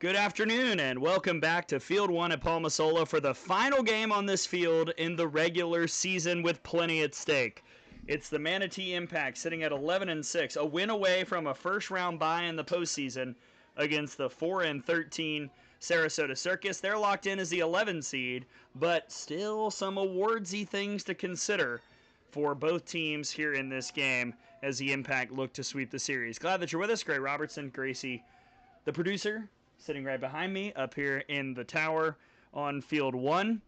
Good afternoon and welcome back to Field 1 at Palmasola for the final game on this field in the regular season with plenty at stake. It's the Manatee Impact sitting at 11-6, a win away from a first-round bye in the postseason against the 4-13 Sarasota Circus. They're locked in as the 11 seed, but still some awardsy things to consider for both teams here in this game as the Impact look to sweep the series. Glad that you're with us. Gray Robertson, Gracie, the producer, sitting right behind me up here in the tower on Field 1.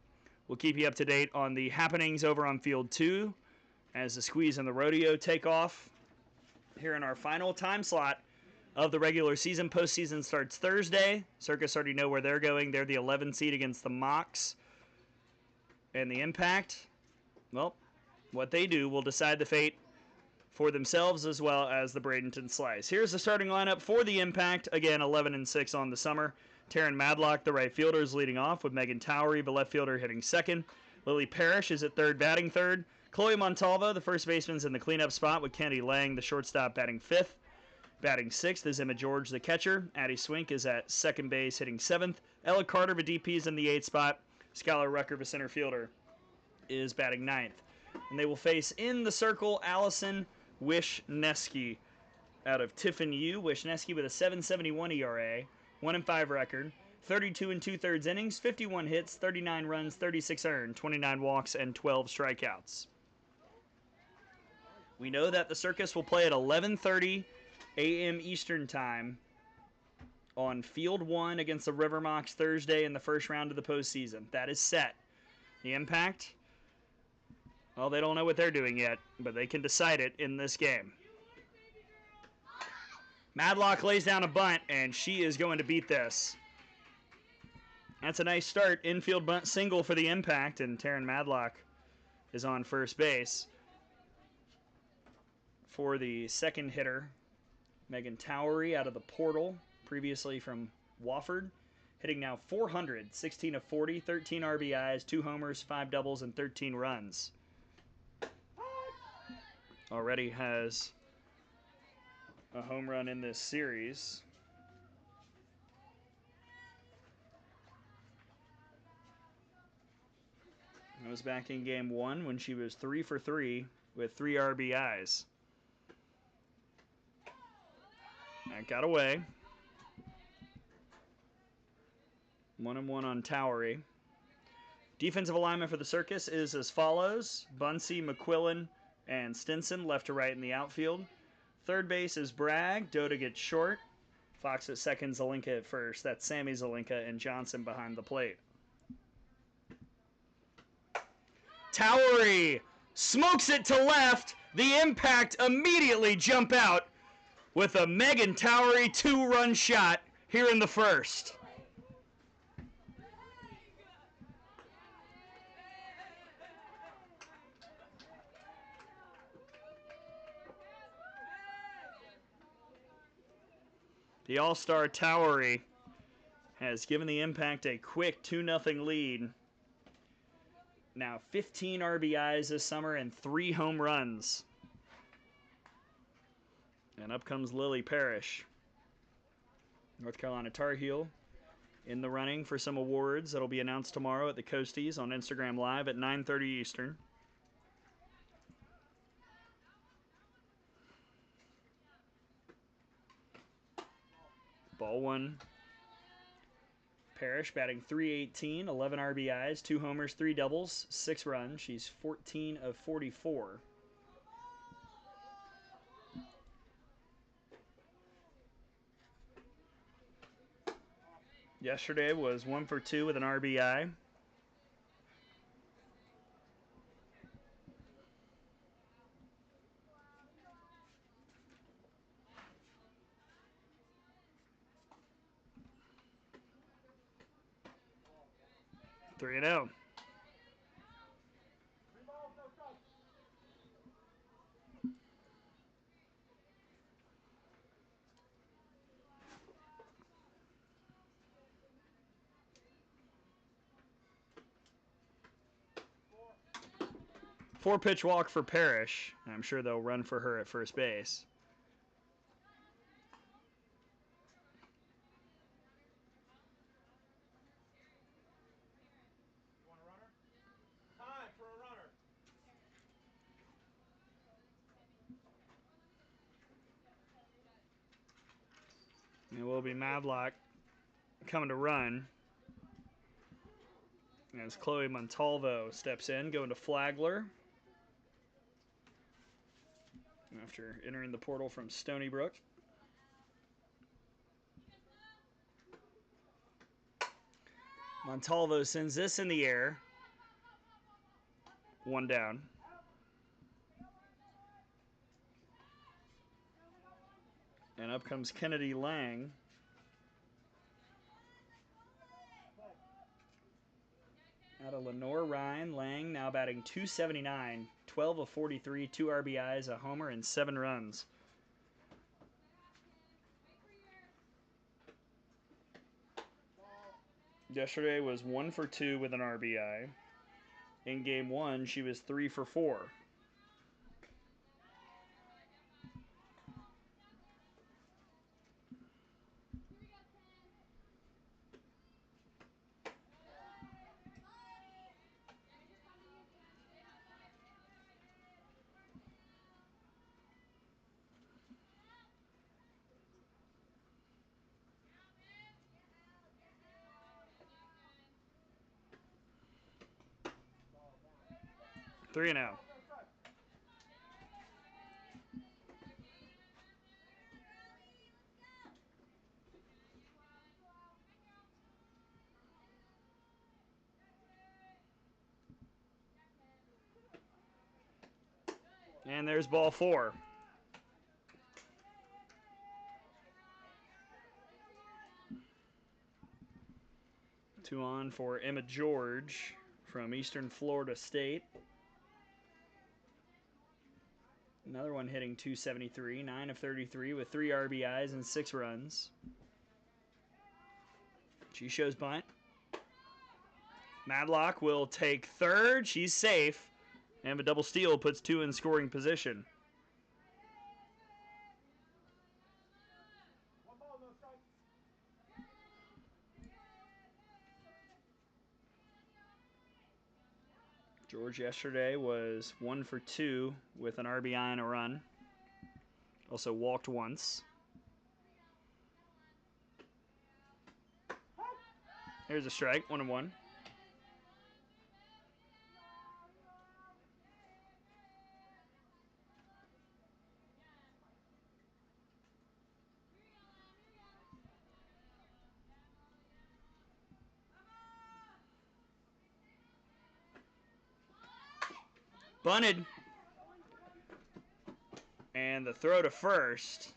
We'll keep you up to date on the happenings over on Field 2 as the squeeze and the rodeo take off here in our final time slot of the regular season. Postseason starts Thursday. Circus already know where they're going. They're the 11 seed against the Mocs. And the Impact, well, what they do will decide the fate for themselves as well as the Bradenton Slice. Here's the starting lineup for the Impact. Again, 11-6 on the summer. Taryn Madlock, the right fielder, is leading off with Megan Towery, the left fielder, hitting second. Lily Parrish is at third, batting third. Chloe Montalvo, the first baseman's in the cleanup spot with Kennedy Lang, the shortstop, batting fifth. Batting sixth is Emma George, the catcher. Addie Swink is at second base, hitting seventh. Ella Carter, the DP, is in the eighth spot. Skylar Rucker, the center fielder, is batting ninth. And they will face in the circle Allison Wisniewski out of Tiffin U. Wisniewski with a 7.71 ERA, 1-5 record, 32 2/3 innings, 51 hits, 39 runs, 36 earned, 29 walks, and 12 strikeouts. We know that the Circus will play at 11:30 a.m. Eastern Time on Field 1 against the River Mocs Thursday in the first round of the postseason. That is set. The Impact, well, they don't know what they're doing yet, but they can decide it in this game. Madlock lays down a bunt, and she is going to beat this. That's a nice start. Infield bunt single for the Impact, and Taryn Madlock is on first base. For the second hitter, Megan Towery out of the portal, previously from Wofford, hitting now .400, 16 of 40, 13 RBIs, 2 homers, 5 doubles, and 13 runs. Already has a home run in this series. That was back in game 1 when she was 3 for 3 with 3 RBIs. That got away. 1-1 on Towery. Defensive alignment for the Circus is as follows: Bunsey, McQuillan, and Stinson left to right in the outfield. Third base is Bragg. Dota gets short. Fox at second, Zelinka at first. That's Sammy Zelinka and Johnson behind the plate. Towery smokes it to left. The Impact immediately jump out with a Megan Towery 2-run shot here in the first. The All-Star Towery has given the Impact a quick 2-0 lead. Now 15 RBIs this summer and 3 home runs. And up comes Lily Parrish. North Carolina Tar Heel in the running for some awards that will be announced tomorrow at the Coasties on Instagram Live at 9:30 Eastern. Ball one. Parrish batting .318, 11 RBIs, 2 homers, 3 doubles, 6 runs. She's 14 of 44. Yesterday was 1 for 2 with an RBI. Three and out. Four-pitch walk for Parrish. I'm sure they'll run for her at first base. It will be Madlock coming to run. As Chloe Montalvo steps in, going to Flagler. After entering the portal from Stony Brook. Montalvo sends this in the air. One down. And up comes Kennedy Lang. Out of Lenore Ryan, Lang now batting .279, 12 of 43, 2 RBIs, a homer, and 7 runs. Yesterday was 1 for 2 with an RBI. In game 1, she was 3 for 4. Three and out. And there's ball 4. Two on for Emma George from Eastern Florida State. Another one hitting .273, 9 of 33 with 3 RBIs and 6 runs. She shows bunt. Madlock will take third. She's safe. And a double steal puts 2 in scoring position. George yesterday was 1 for 2 with an RBI and a run. Also walked once. Here's a strike, 1-1. Bunted. And the throw to first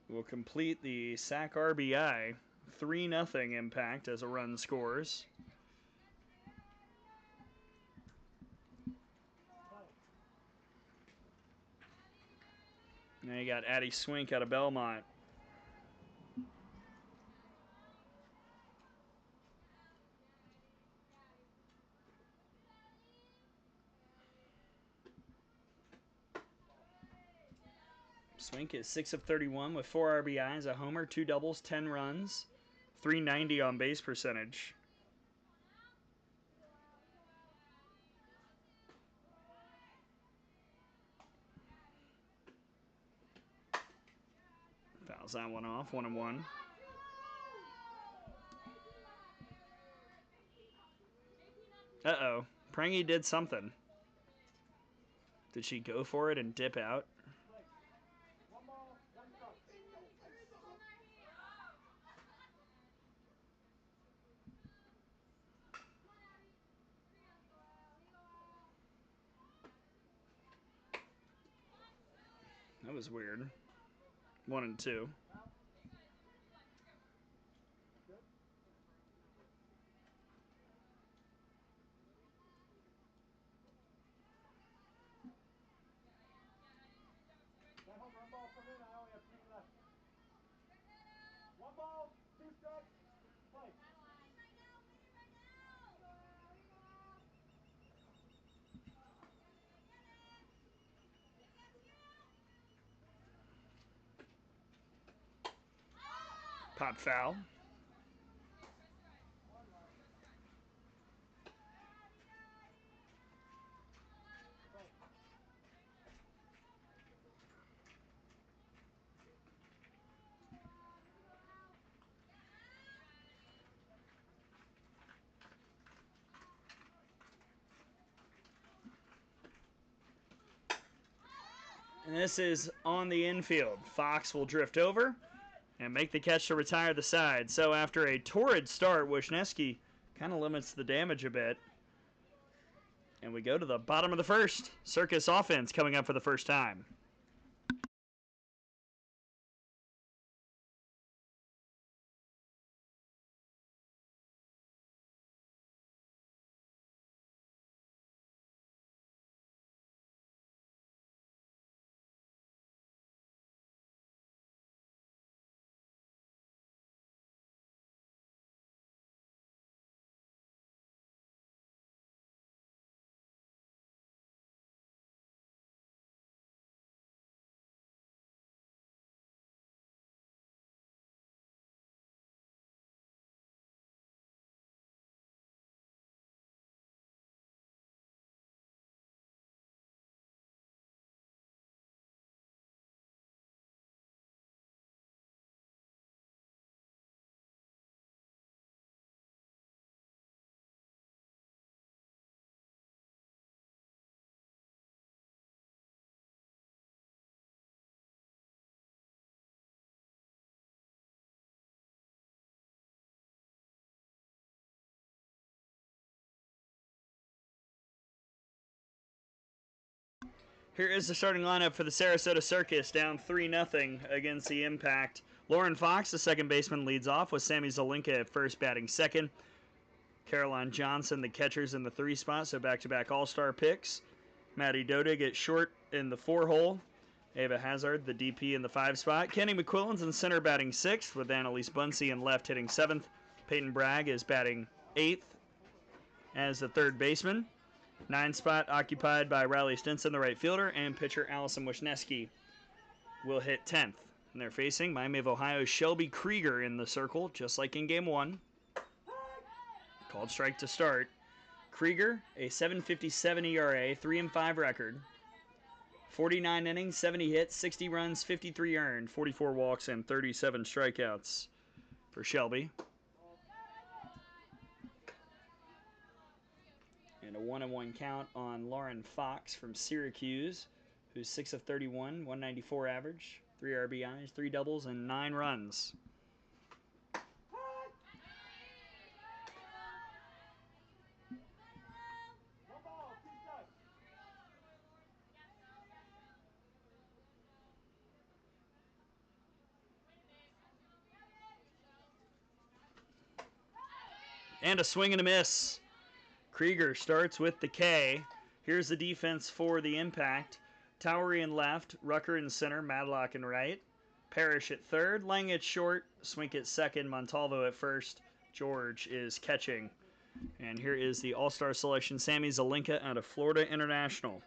will complete the sack RBI. 3-0 impact as a run scores. Now you got Addie Swink out of Belmont. Swink is 6 of 31 with 4 RBIs, a homer, 2 doubles, 10 runs, .390 on base percentage. Fouls that one off, 1-1. Uh-oh, Prangy did something. Did she go for it and dip out? That was weird. 1-2. Pop foul. And this is on the infield. Fox will drift over and make the catch to retire the side. So after a torrid start, Wisniewski kind of limits the damage a bit. And we go to the bottom of the first. Circus offense coming up for the first time. Here is the starting lineup for the Sarasota Circus, down 3-0 against the Impact. Lauren Fox, the second baseman, leads off with Sammy Zelinka at first, batting second. Caroline Johnson, the catchers in the 3 spot, so back-to-back all-star picks. Maddie Dodig at short in the 4 hole. Ava Hazard, the DP in the 5 spot. Kenny McQuillan's in center batting 6th, with Annalise Bunsey in left hitting 7th. Peyton Bragg is batting 8th as the third baseman. 9 spot occupied by Riley Stinson, the right fielder, and pitcher Allison Wisniewski will hit 10th. And they're facing Miami of Ohio's Shelby Krieger in the circle, just like in Game 1. Called strike to start. Krieger, a 7.57 ERA, 3-5 record. 49 innings, 70 hits, 60 runs, 53 earned, 44 walks, and 37 strikeouts for Shelby. And a 1-1 count on Lauren Fox from Syracuse, who's 6 of 31, 194 average, 3 RBIs, 3 doubles, and 9 runs. And a swing and a miss. Krieger starts with the K. Here's the defense for the Impact. Towery in left, Rucker in center, Madlock in right. Parrish at third, Lang at short, Swink at second, Montalvo at first. George is catching. And here is the all-star selection, Sammy Zelinka out of Florida International.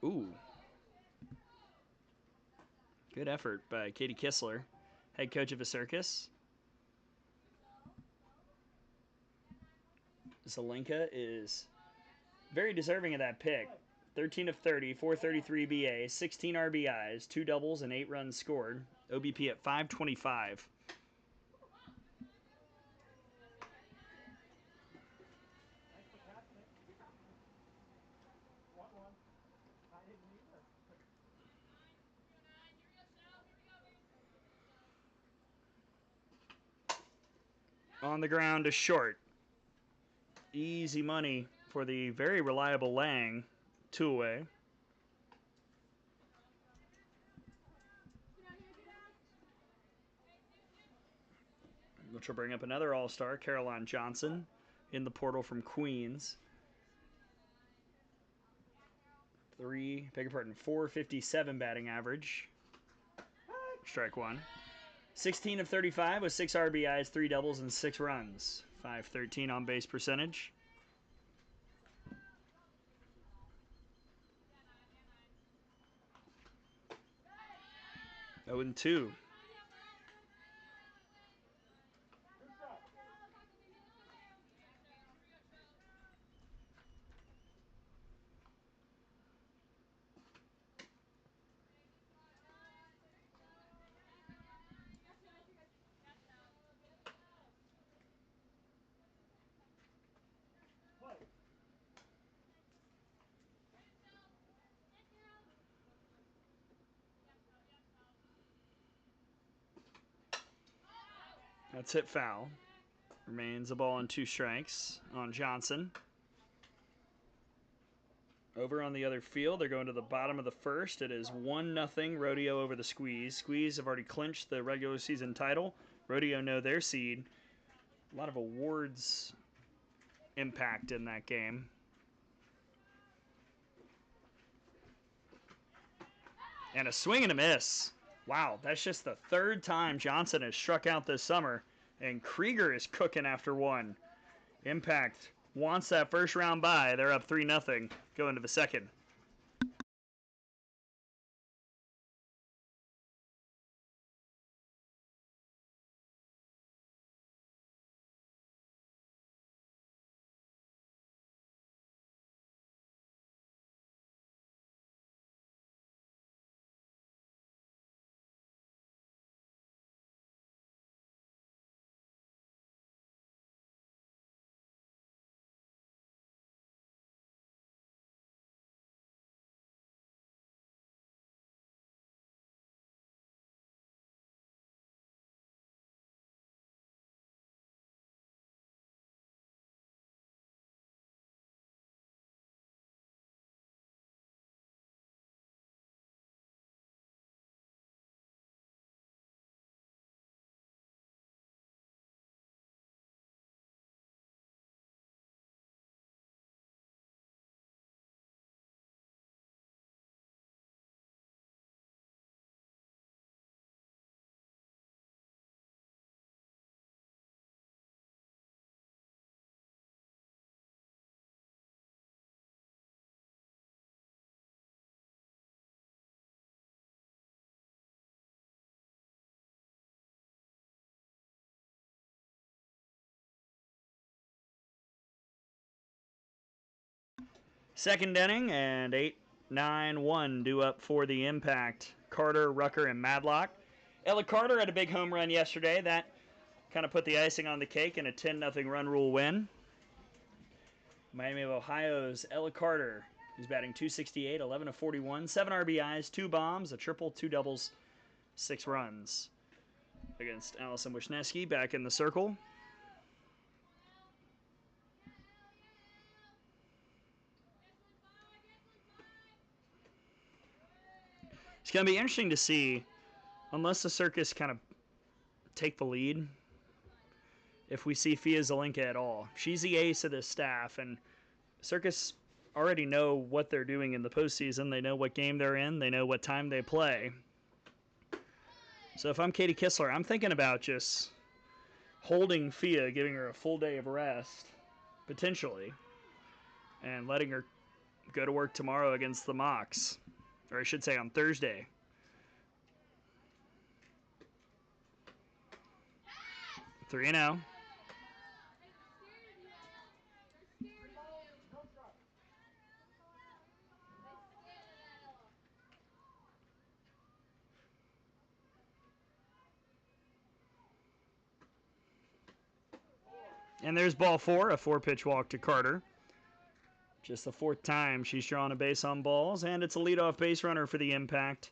Ooh. Good effort by Katie Kissler, head coach of the Circus. Zelinka is very deserving of that pick. 13 of 30, 433 BA, 16 RBIs, 2 doubles, and 8 runs scored. OBP at 525. On the ground to short. Easy money for the very reliable Lang. 2 away. Which will bring up another all-star, Caroline Johnson, in the portal from Queens. 457 batting average. Strike 1. 16 of 35 with 6 RBIs, 3 doubles, and 6 runs. 513 on base percentage. 0-2. That's hit foul. Remains a ball and 2 strikes on Johnson. Over on the other field, they're going to the bottom of the first. It is 1-0 Rodeo over the Squeeze. Squeeze have already clinched the regular season title. Rodeo know their seed. A lot of awards impact in that game. And a swing and a miss. Wow, that's just the 3rd time Johnson has struck out this summer. And Krieger is cooking after 1. Impact wants that first round bye. They're up 3-0 going to the second. Second inning and 8-9-1 due up for the Impact. Carter, Rucker, and Madlock. Ella Carter had a big home run yesterday. That kind of put the icing on the cake in a 10-0 run rule win. Miami of Ohio's Ella Carter, who's batting .268, 11 of 41, 7 RBIs, 2 bombs, a triple, 2 doubles, 6 runs. Against Allison Wisniewski back in the circle. It's going to be interesting to see, unless the Circus kind of take the lead, if we see Fia Zelinka at all. She's the ace of this staff, and Circus already know what they're doing in the postseason. They know what game they're in. They know what time they play. So if I'm Katie Kistler, I'm thinking about just holding Fia, giving her a full day of rest, potentially, and letting her go to work tomorrow against the Mocs. Or I should say on Thursday. Three and out. And there's ball 4, a 4-pitch walk to Carter. Just the 4th time she's drawn a base on balls, and it's a leadoff base runner for the Impact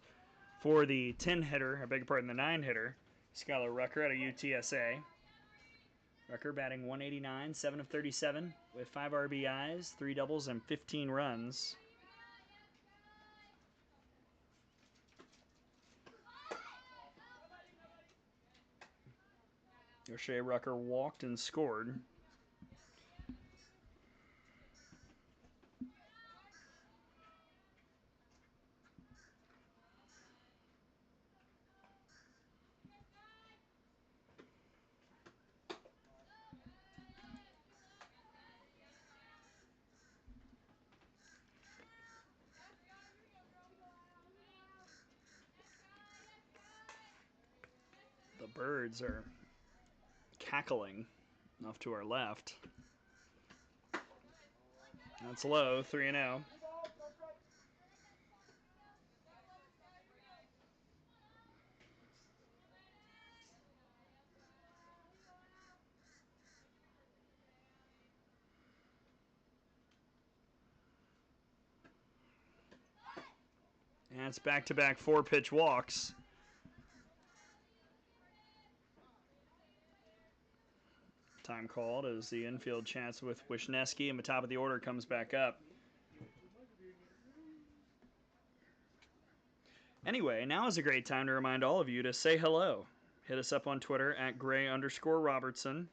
for the 10-hitter, I beg your pardon, the 9-hitter, Skylar Rucker out of UTSA. Rucker batting .189, 7 of 37, with 5 RBIs, 3 doubles, and 15 runs. O'Shea Rucker walked and scored. The birds are cackling off to our left. That's low, 3 and out. And it's back-to-back 4-pitch walks. Time called as the infield chats with Wisniewski, and the top of the order comes back up. Anyway, now is a great time to remind all of you to say hello. Hit us up on Twitter at Gray_Robertson.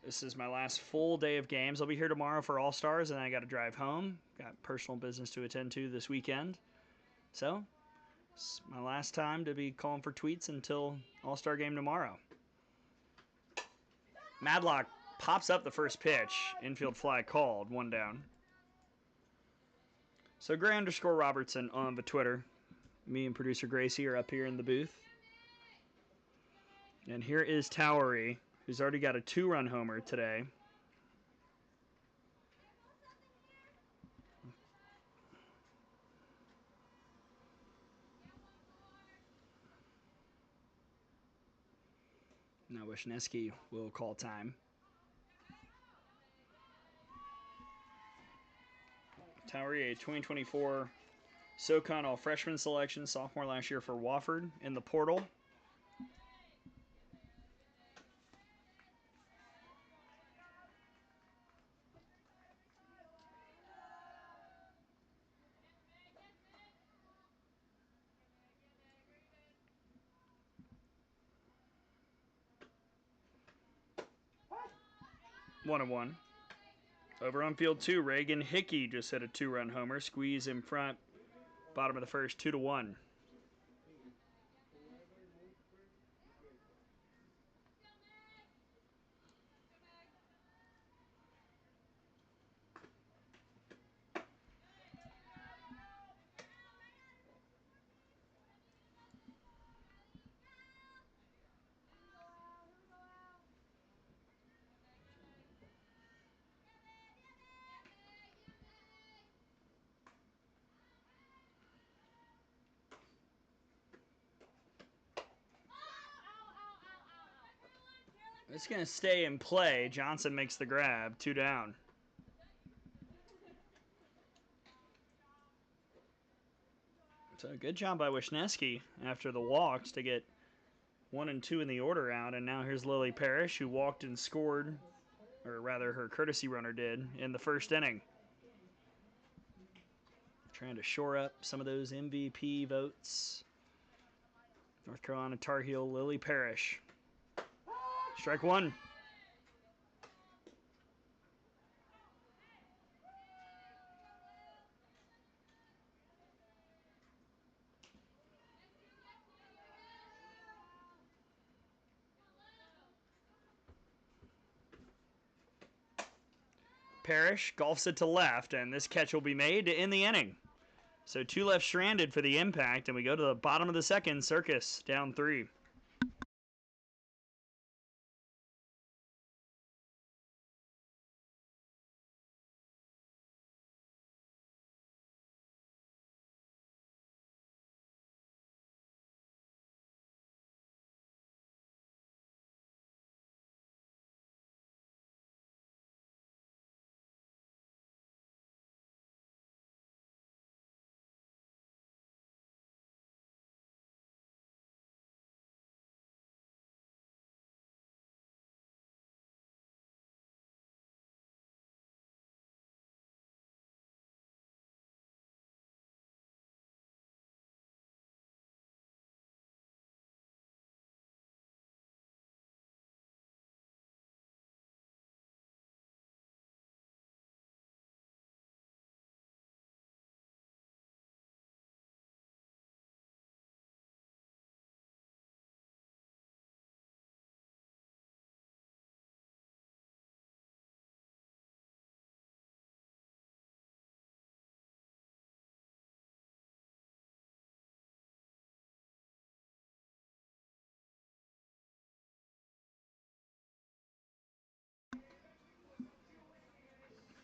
This is my last full day of games. I'll be here tomorrow for All-Stars, and then I got to drive home. Got personal business to attend to this weekend. So, it's my last time to be calling for tweets until All-Star game tomorrow. Madlock pops up the first pitch. Infield fly called. 1 down. So Gray_Robertson on the Twitter. Me and producer Gracie are up here in the booth. And here is Towery, who's already got a 2-run homer today. Now Wisniewski will call time. Towery, a 2024 SoCon All-Freshman selection, sophomore last year for Wofford in the portal. One and one. Over on field 2, Reagan Hickey just hit a 2-run homer. Squeeze in front. Bottom of the first, 2-1. It's going to stay in play. Johnson makes the grab. 2 down. So good job by Wisniewski after the walks to get 1 and 2 in the order out. And now here's Lily Parrish, who walked and scored, or rather her courtesy runner did, in the first inning. Trying to shore up some of those MVP votes. North Carolina Tar Heel Lily Parrish. Strike 1. Parrish golfs it to left, and this catch will be made to end the inning. So 2 left stranded for the impact, and we go to the bottom of the second. Circus down 3.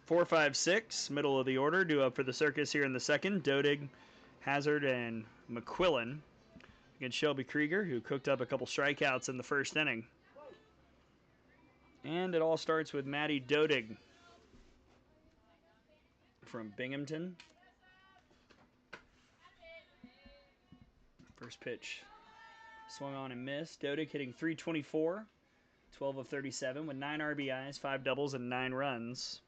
Four, five, six, middle of the order, due up for the Circus here in the second. Dodig, Hazard, and McQuillan against Shelby Krieger, who cooked up a couple strikeouts in the first inning. And it all starts with Maddie Dodig from Binghamton. First pitch swung on and missed. Dodig hitting .324, 12 of 37 with 9 RBIs, 5 doubles, and 9 runs.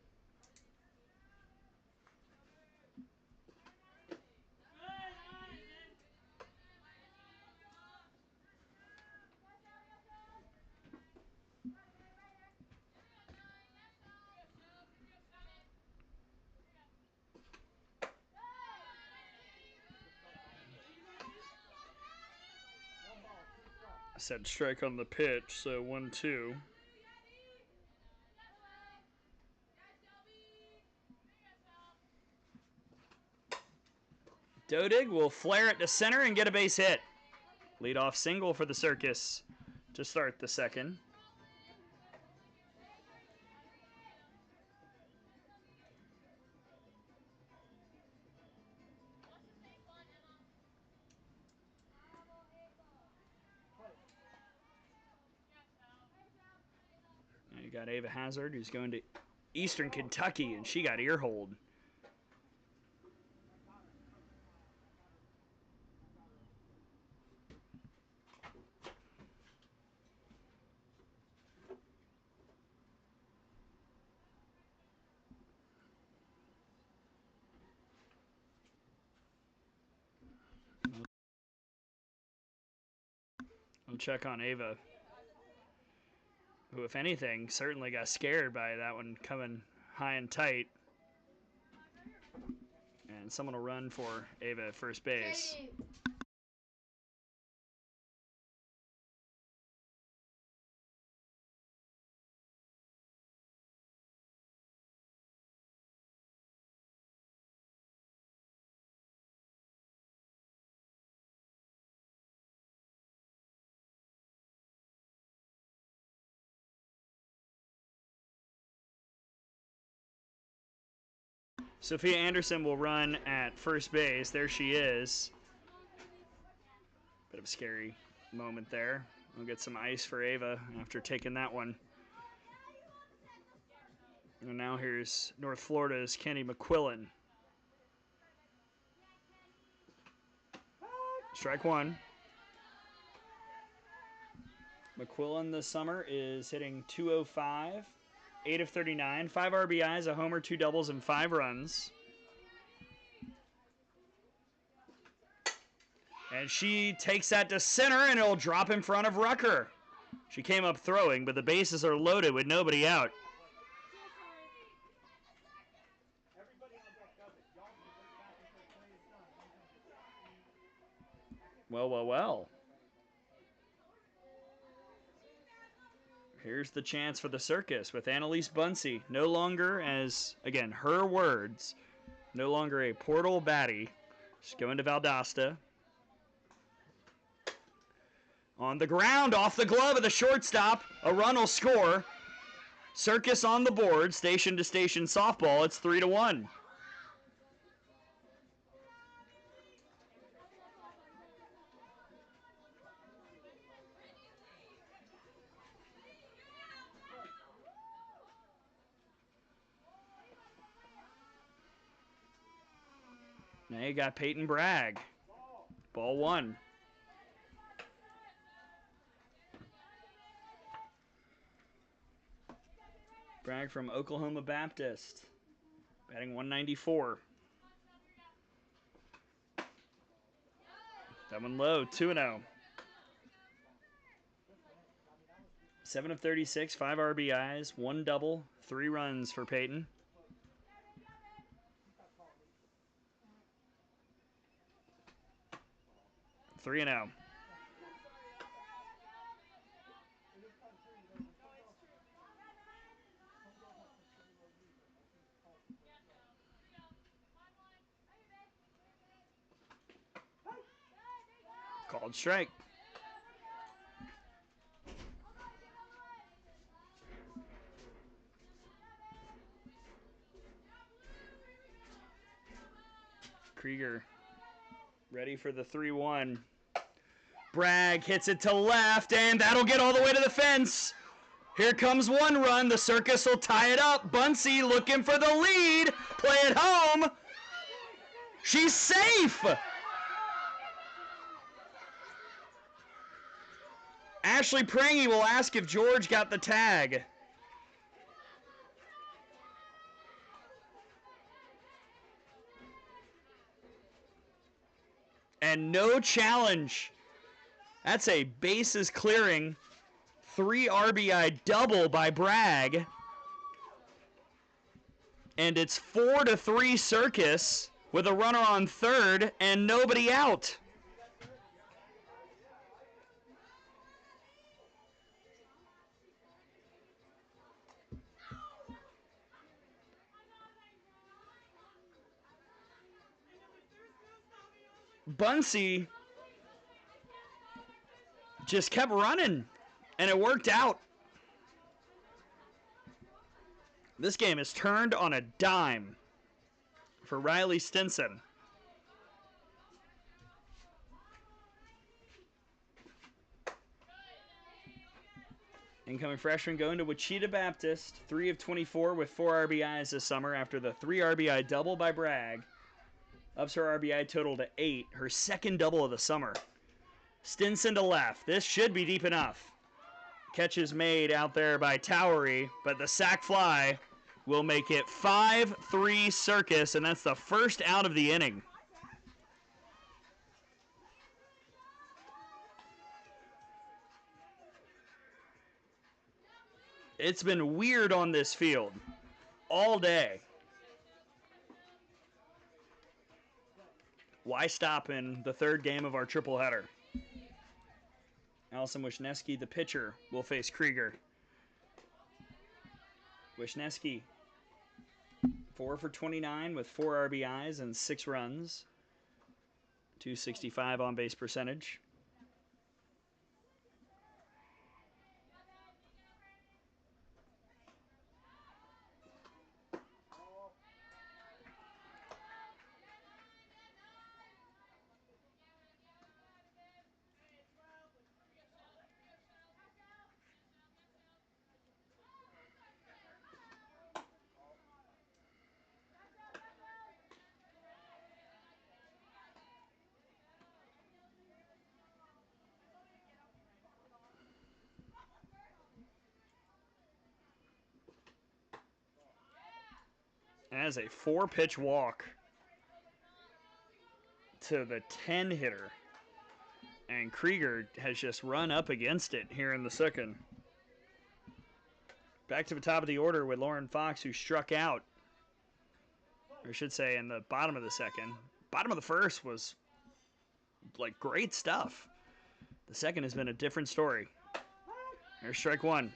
I said strike on the pitch, so 1-2. Dodig will flare it to center and get a base hit. Leadoff single for the Circus to start the second. Now you got Ava Hazard, who's going to Eastern Kentucky, and she got earhold. We'll check on Ava, who, if anything, certainly got scared by that one coming high and tight. And someone will run for Ava at first base. Sophia Anderson will run at first base. There she is. Bit of a scary moment there. We'll get some ice for Ava after taking that one. And now here's North Florida's Kenny McQuillan. Strike one. McQuillan this summer is hitting .205, 8 of 39, 5 RBIs, a homer, 2 doubles, and 5 runs. And she takes that to center, and it'll drop in front of Rucker. She came up throwing, but the bases are loaded with nobody out. Well. Here's the chance for the Circus with Annalise Bunsey, no longer, as, again, her words, no longer a portal baddie. She's going to Valdosta. On the ground, off the glove of the shortstop, a run will score. Circus on the board, station to station softball. It's 3-1. Now you got Peyton Bragg. Ball one. Bragg from Oklahoma Baptist, batting 194. That one low, 2-0. 7 of 36, 5 RBIs, 1 double, 3 runs for Peyton. Three and out. Called strike. Krieger ready for the 3-1. Bragg hits it to left, and that'll get all the way to the fence. Here comes one run. The Circus will tie it up. Bunsey looking for the lead. Play it home. She's safe. Ashley Prangy will ask if George got the tag. And no challenge. That's a bases clearing 3 RBI double by Bragg. And it's 4-3 Circus with a runner on third and nobody out. Bunsey just kept running, and it worked out. This game is turned on a dime for Riley Stinson. Incoming freshman going to Wichita Baptist, 3 of 24 with 4 RBIs this summer after the 3 RBI double by Bragg. Ups her RBI total to 8, her second double of the summer. Stinson to left. This should be deep enough. Catch is made out there by Towery, but the sac fly will make it 5-3 Circus, and that's the first out of the inning. It's been weird on this field all day. Why stop in the third game of our triple header? Allison Wisniewski, the pitcher, will face Krieger. Wisniewski, 4 for 29 with 4 RBIs and 6 runs. .265 on base percentage. As a 4-pitch walk to the 10 hitter. And Krieger has just run up against it here in the second. Back to the top of the order with Lauren Fox, who struck out. Or I should say in the bottom of the second. Bottom of the first was like great stuff. The second has been a different story. There's strike one.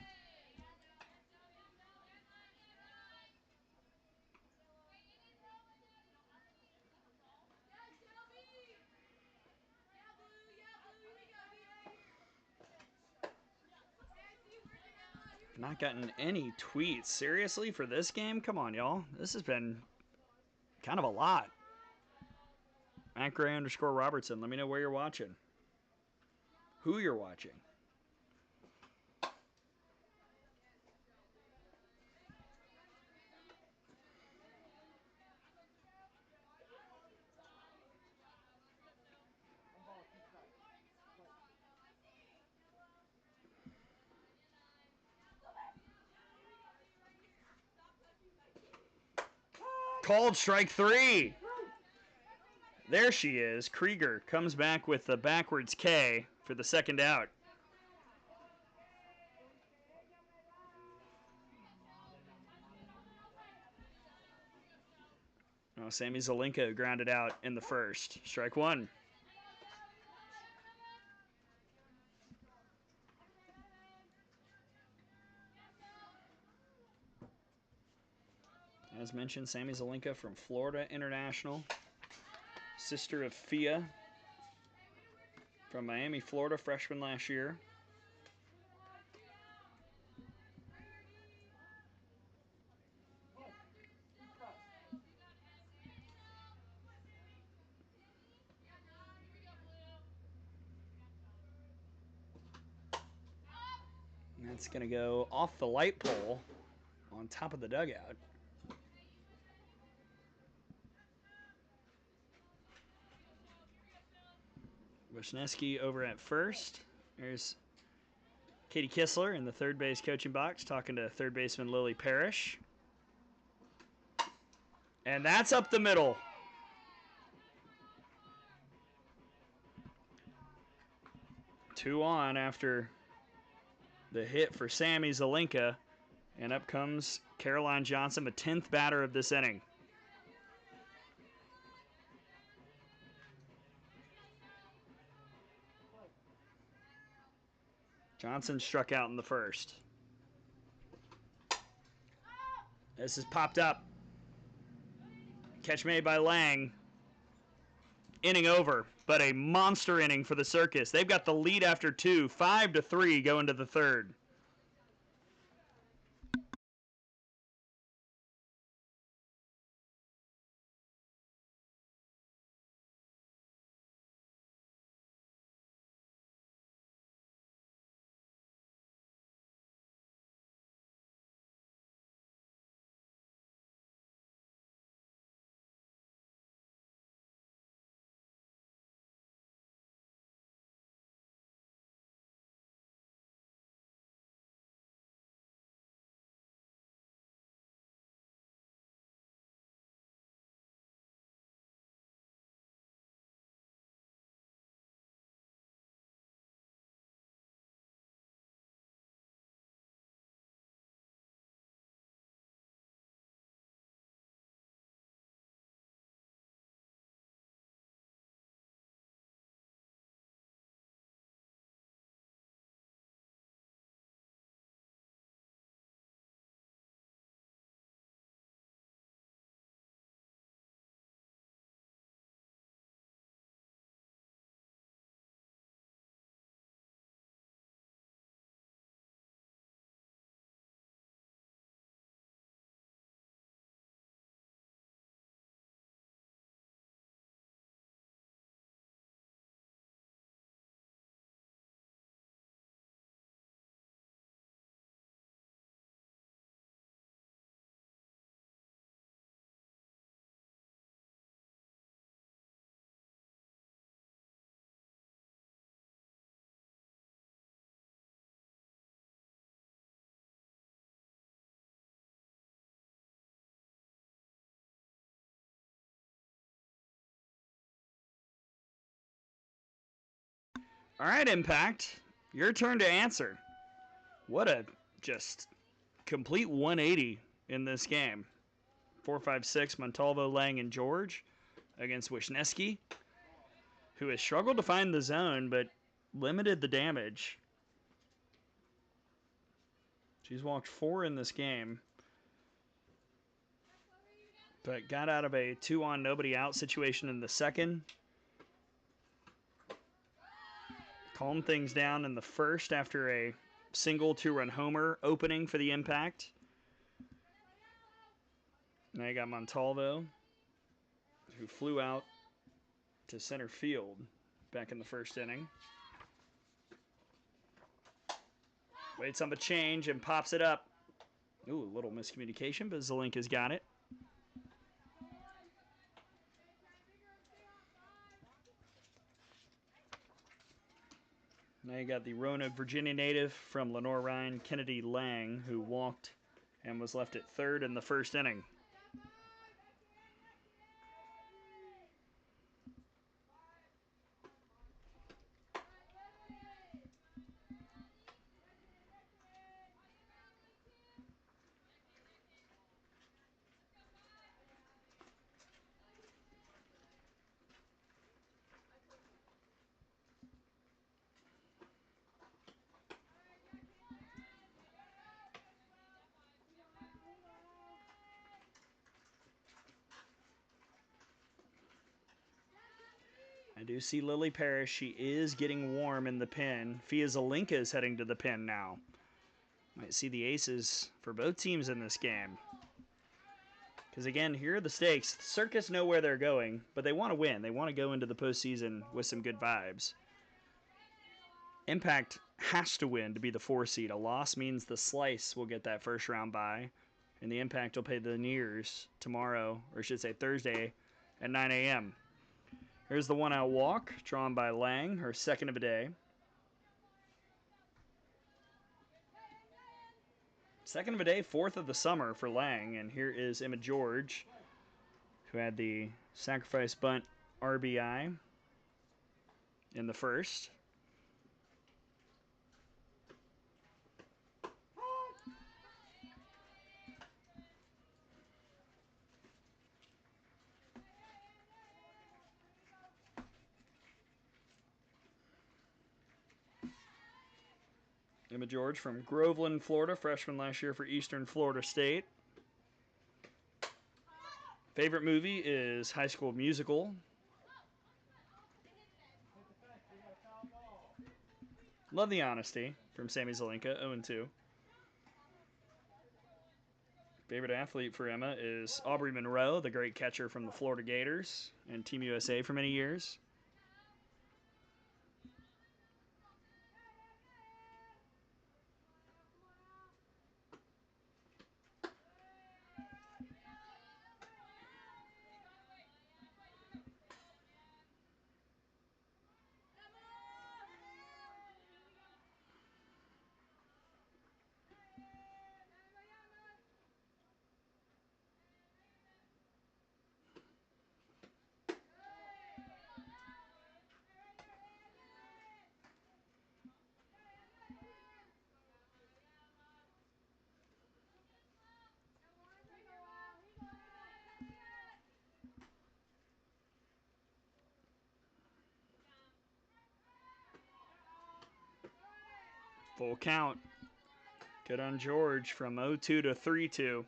Not gotten any tweets. Seriously, for this game? Come on, y'all. This has been kind of a lot. @Gray_Robertson. Let me know where you're watching. Who you're watching. Called strike 3. There she is. Krieger comes back with the backwards K for the second out. Oh, Sammy Zelinka grounded out in the first. Strike one. As mentioned, Sammy Zelinka from Florida International. Sister of Fia from Miami, Florida, freshman last year. And that's going to go off the light pole on top of the dugout. Wisniewski over at first. There's Katie Kissler in the third base coaching box talking to third baseman Lily Parrish. And that's up the middle. Two on after the hit for Sammy Zelinka. And up comes Caroline Johnson, the 10th batter of this inning. Johnson struck out in the first. This is popped up. Catch made by Lang. Inning over, but a monster inning for the Circus. They've got the lead after two, 5-3 going to the third. All right, Impact, your turn to answer. What a just complete 180 in this game. 4-5-6, Montalvo, Lang, and George against Wisniewski, who has struggled to find the zone but limited the damage. She's walked 4 in this game, but got out of a 2-on nobody out situation in the second. Calmed things down in the first after a single 2-run homer opening for the Impact. Now you got Montalvo, who flew out to center field back in the first inning. Waits on the change and pops it up. Ooh, a little miscommunication, but Zelinka's got it. Now you got the Roanoke, Virginia native from Lenore Ryan, Kennedy Lang, who walked and was left at third in the first inning. I do see Lily Parrish. She is getting warm in the pen. Fia Zelinka is heading to the pen now. Might see the aces for both teams in this game. Because again, here are the stakes. The Circus know where they're going, but they want to win. They want to go into the postseason with some good vibes. Impact has to win to be the 4 seed. A loss means the Slice will get that first round bye, and the Impact will play the Nears tomorrow, or I should say Thursday, at 9 a.m. Here's the 1-out walk drawn by Lang, her second of the day. Second of a day, fourth of the summer for Lang. And here is Emma George, who had the sacrifice bunt RBI in the first. Emma George from Groveland, Florida, freshman last year for Eastern Florida State. Favorite movie is High School Musical. Love the honesty from Sammy Zelenka, 0-2. Favorite athlete for Emma is Aubrey Monroe, the great catcher from the Florida Gators and Team USA for many years. Full count. Good on George from 0-2 to 3-2.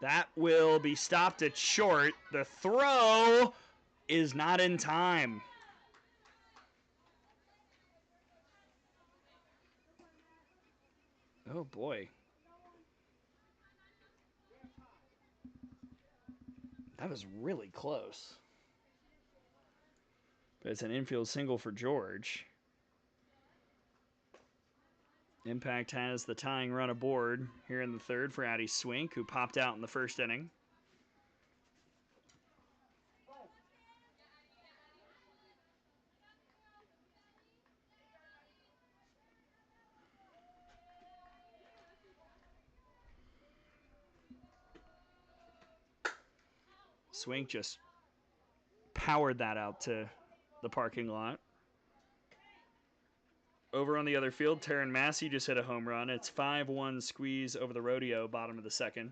That will be stopped at short. The throw is not in time. Oh boy. That was really close. But it's an infield single for George. Impact has the tying run aboard here in the third for Addie Swink, who popped out in the first inning. Swink just powered that out to the parking lot. Over on the other field, Taryn Massey just hit a home run. It's 5-1 squeeze over the rodeo, bottom of the second.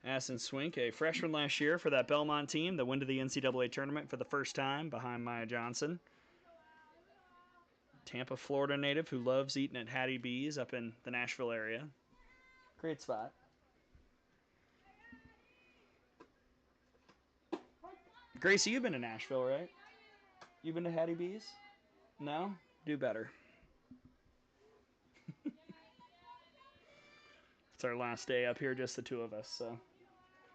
Addison Swink, a freshman last year for that Belmont team that went to the NCAA tournament for the first time behind Maya Johnson. Tampa, Florida native who loves eating at Hattie B's up in the Nashville area. Great spot. Gracie, you've been to Nashville, right? You've been to Hattie B's? No? Do better. It's our last day up here, just the two of us, so.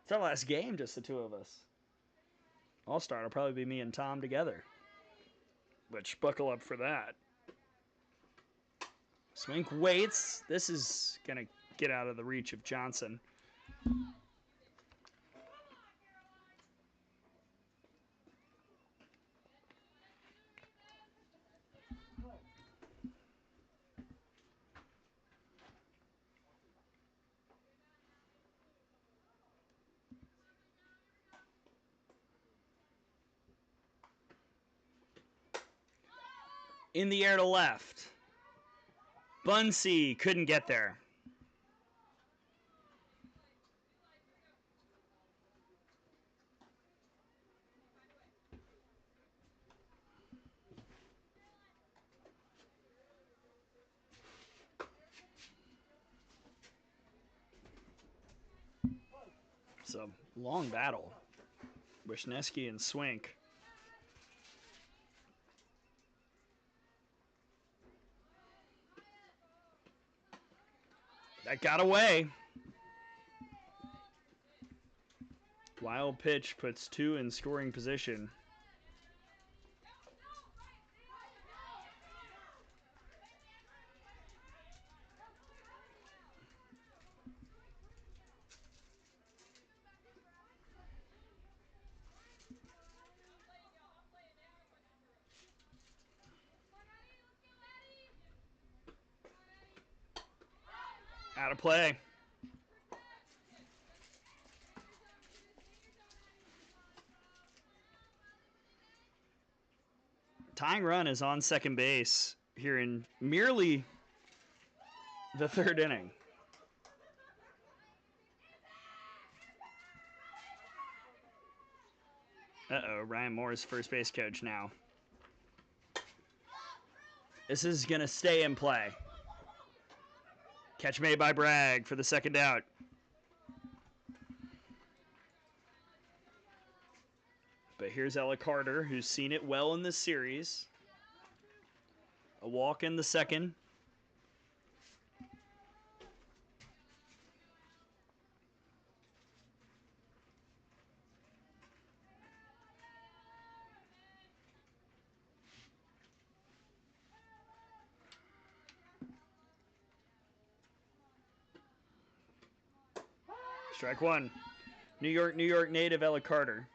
It's our last game, just the two of us. All-Star will probably be me and Tom together. Which, buckle up for that. Swink waits. This is going to get out of the reach of Johnson. In the air to left. Bunsey couldn't get there. It's a long battle. Wisniewski and Swink. That got away. Wild pitch puts two in scoring position. Out of play. Tying run is on second base here in merely the third inning. Uh-oh, Ryan Moore's first base coach now. This is going to stay in play. Catch made by Bragg for the second out. But here's Ella Carter, who's seen it well in this series. A walk in the second. Strike one. New York native Ella Carter.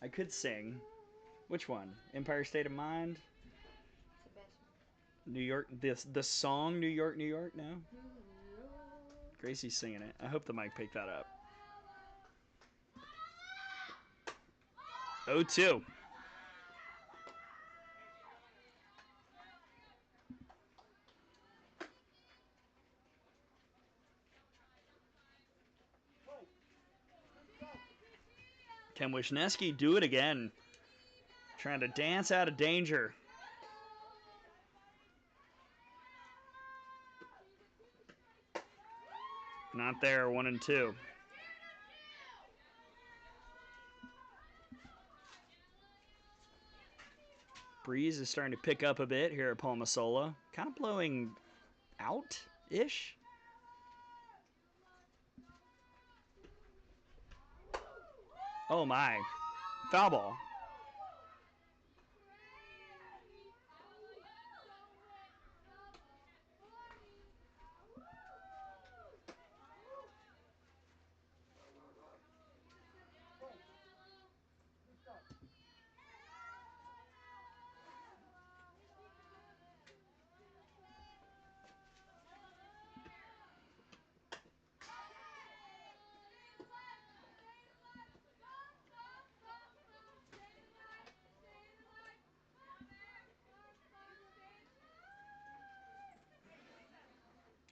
I could sing. Which one? Empire State of Mind? New York, the song New York, no? Gracie's singing it. I hope the mic picked that up. 0-2. Can Wisniewski do it again? Trying to dance out of danger. Not there, 1-2. Breeze is starting to pick up a bit here at Palmasola. Kind of blowing out-ish. Oh my. Foul ball.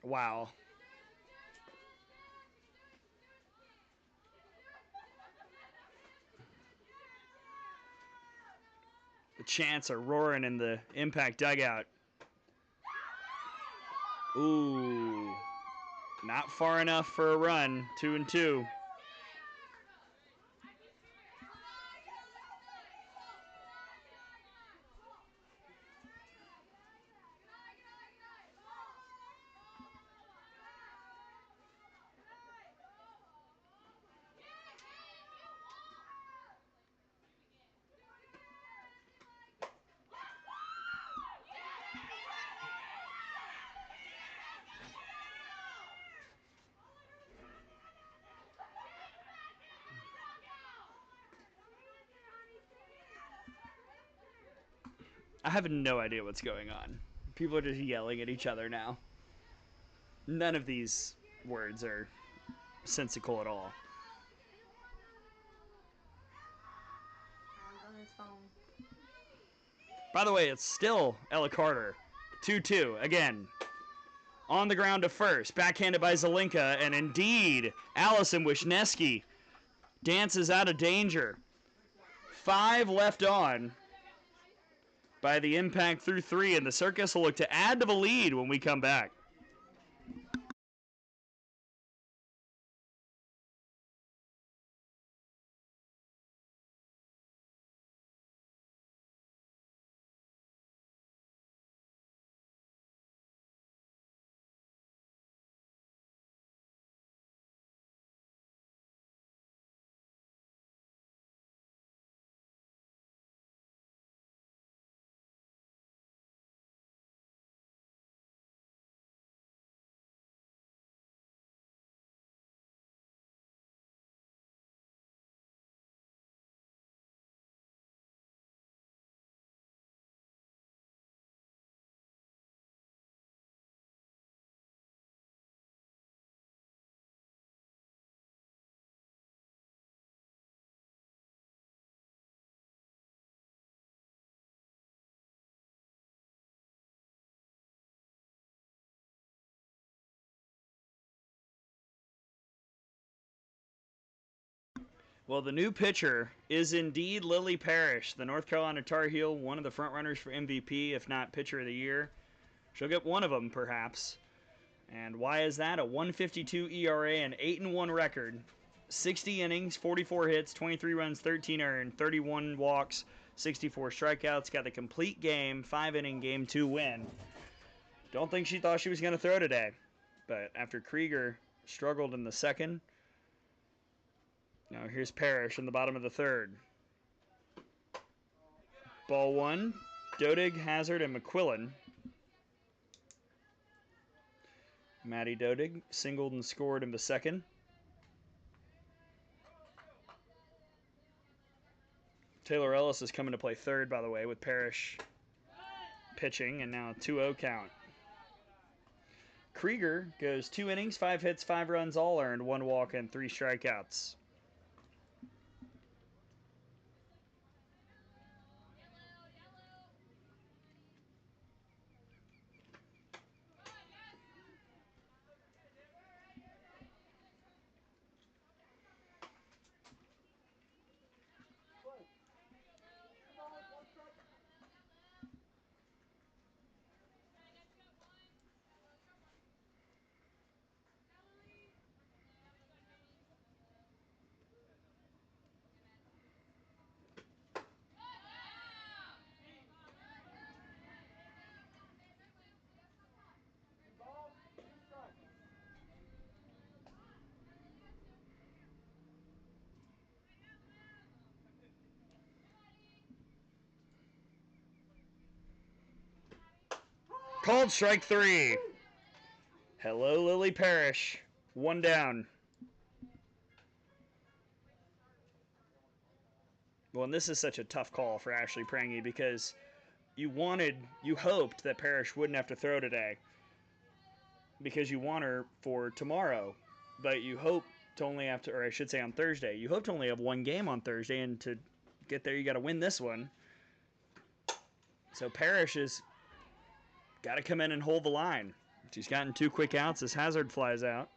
Wow. The chants are roaring in the Impact dugout. Ooh. Not far enough for a run. 2-2. I have no idea what's going on. People are just yelling at each other now. None of these words are sensical at all. On his phone. By the way, it's still Ella Carter. 2-2. Again, on the ground to first. Backhanded by Zelinka. And indeed, Allison Wisniewski dances out of danger. 5 left on by the Impact through 3. And the Circus will look to add to the lead when we come back. Well, the new pitcher is indeed Lily Parrish, the North Carolina Tar Heel, one of the front runners for MVP, if not Pitcher of the Year. She'll get one of them, perhaps. And why is that? A 1.52 ERA and 8-1 record. 60 innings, 44 hits, 23 runs, 13 earned, 31 walks, 64 strikeouts. Got the complete game, 5-inning Game 2 win. Don't think she thought she was going to throw today. But after Krieger struggled in the second, now here's Parrish in the bottom of the third. Ball one, Dodig, Hazard, and McQuillan. Maddie Dodig singled and scored in the second. Taylor Ellis is coming to play third, by the way, with Parrish pitching, and now a 2-0 count. Krieger goes 2 innings, 5 hits, 5 runs, all earned, 1 walk, and 3 strikeouts. Called strike 3. Hello, Lily Parrish. 1 down. Well, and this is such a tough call for Ashley Prangy because you hoped that Parrish wouldn't have to throw today because you want her for tomorrow, but you hope to only have to, or I should say on Thursday, you hope to only have 1 game on Thursday, and to get there you got to win this one. So Parrish has got to come in and hold the line. She's gotten 2 quick outs as Hazard flies out.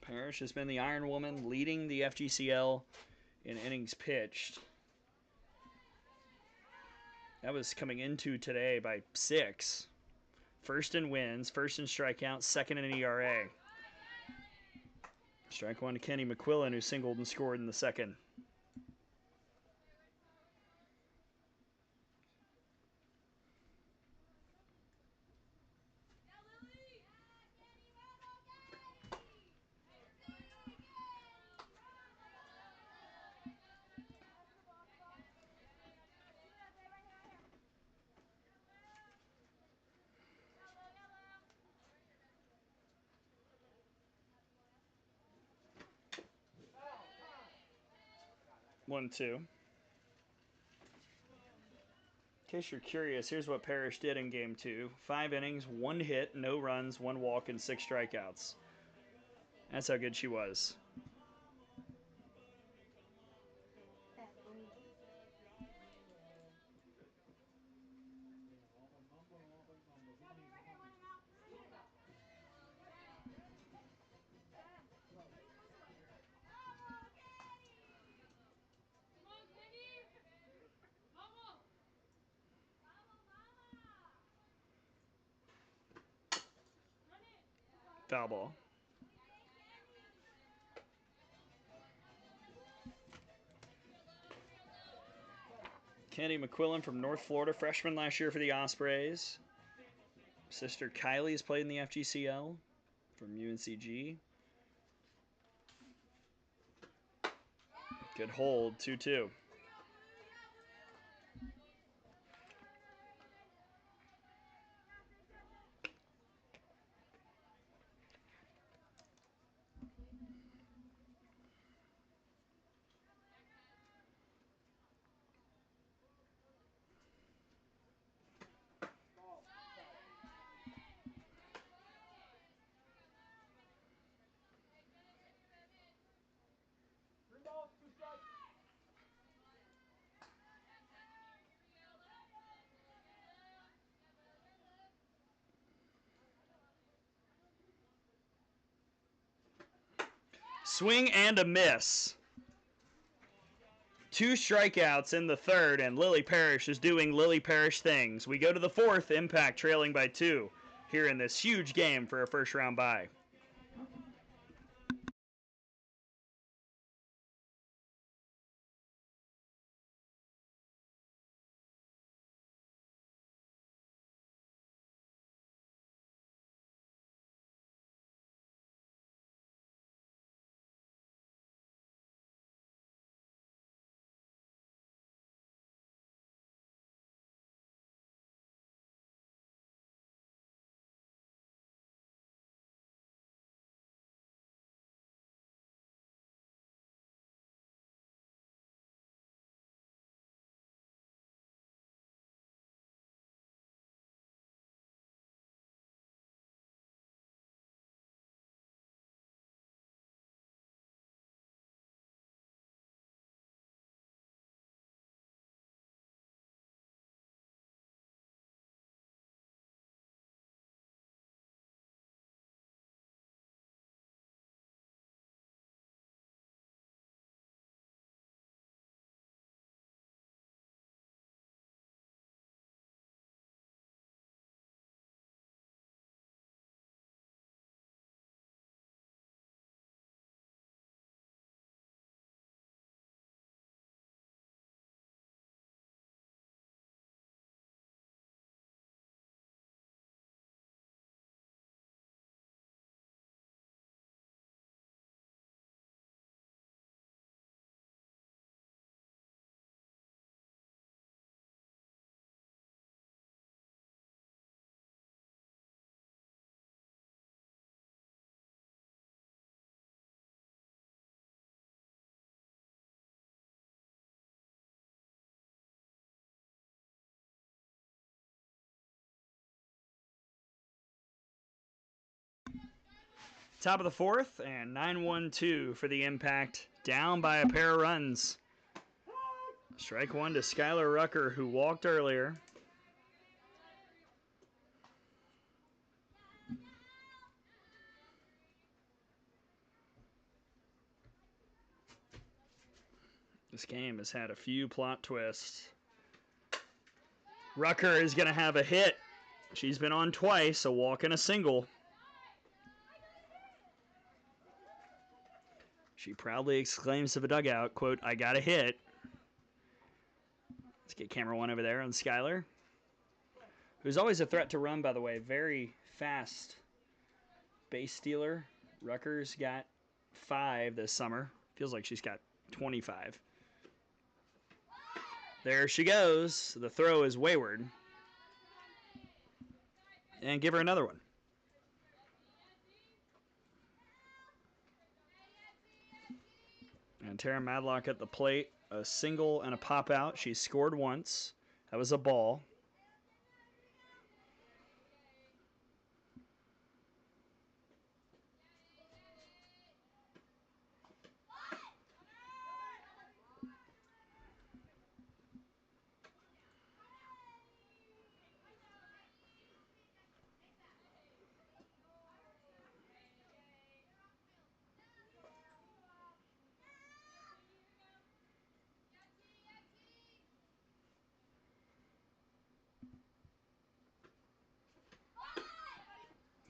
Parrish has been the Iron Woman, leading the FGCL in innings pitched. That was coming into today by 6. First in wins, first in strikeouts, second in ERA. Strike 1 to Kenny McQuillan, who singled and scored in the second. One, two. In case you're curious, here's what Parrish did in Game 2. 5 innings, 1 hit, no runs, 1 walk, and 6 strikeouts. That's how good she was. Foul ball. Kenny McQuillan from North Florida, freshman last year for the Ospreys. Sister Kylie has played in the FGCL from UNCG. Good hold, 2-2. Swing and a miss. 2 strikeouts in the third, and Lily Parrish is doing Lily Parrish things. We go to the fourth, Impact trailing by 2 here in this huge game for a first-round bye. Top of the fourth, and 9-1-2 for the Impact, down by a pair of runs. Strike one to Skylar Rucker, who walked earlier. This game has had a few plot twists. Rucker is going to have a hit. She's been on twice, a walk and a single. She proudly exclaims to the dugout, quote, "I got a hit." Let's get camera one over there on Skylar, who's always a threat to run, by the way. Very fast base stealer. Rucker's got 5 this summer. Feels like she's got 25. There she goes. The throw is wayward. And give her another one. And Tara Madlock at the plate. A single and a pop out. She scored once. That was a ball.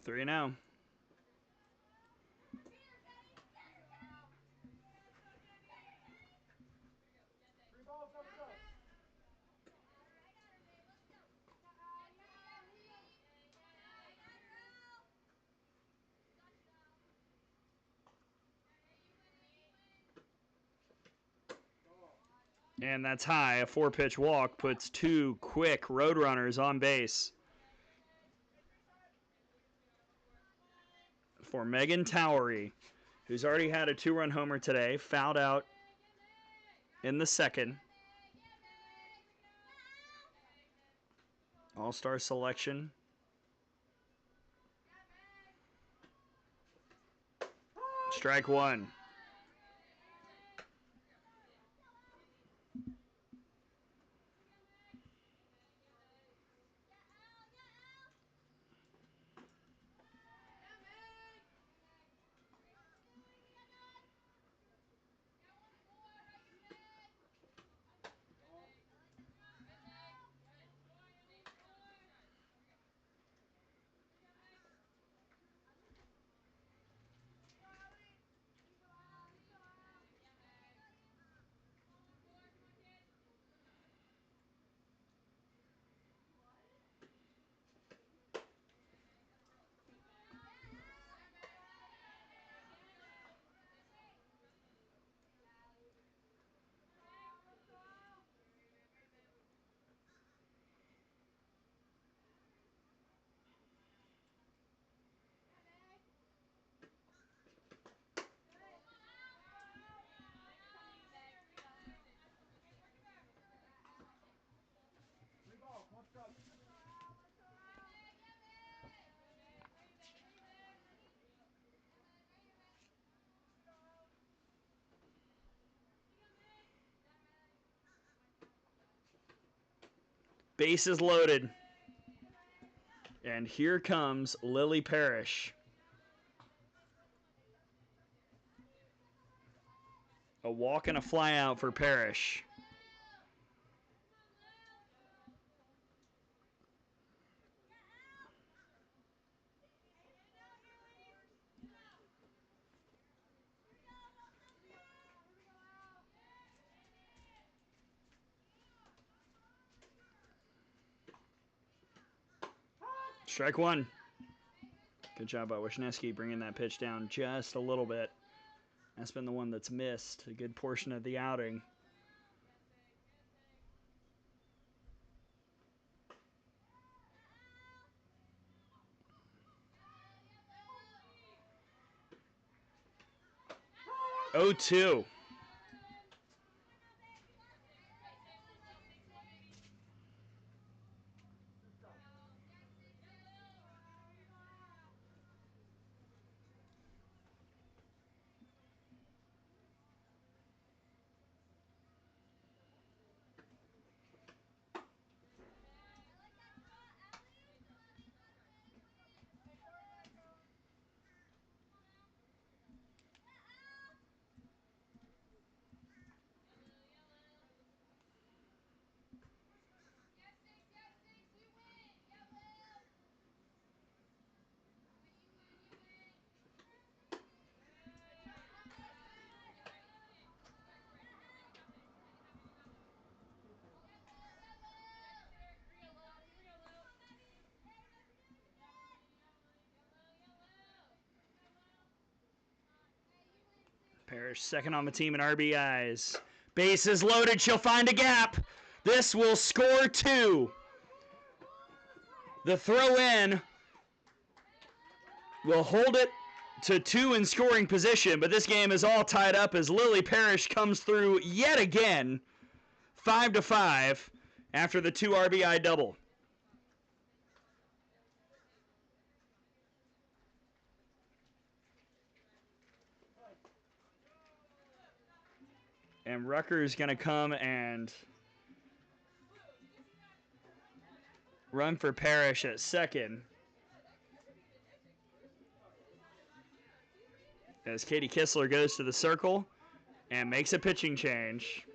Three now. And that's high. A 4-pitch walk puts 2 quick Roadrunners on base. For Megan Towery, who's already had a 2-run homer today, fouled out in the second. All-star selection. Strike one. Bases loaded. And here comes Lily Parrish. A walk and a fly out for Parrish. Strike one. Good job by Wisniewski bringing that pitch down just a little bit. That's been the one that's missed a good portion of the outing. Oh, 2. Parrish second on the team in RBIs. Bases loaded. She'll find a gap. This will score 2. The throw in will hold it to 2 in scoring position, but this game is all tied up as Lily Parrish comes through yet again. 5-5 after the 2 RBI double. And Rucker's going to come and run for Parrish at second. As Katie Kistler goes to the circle and makes a pitching change.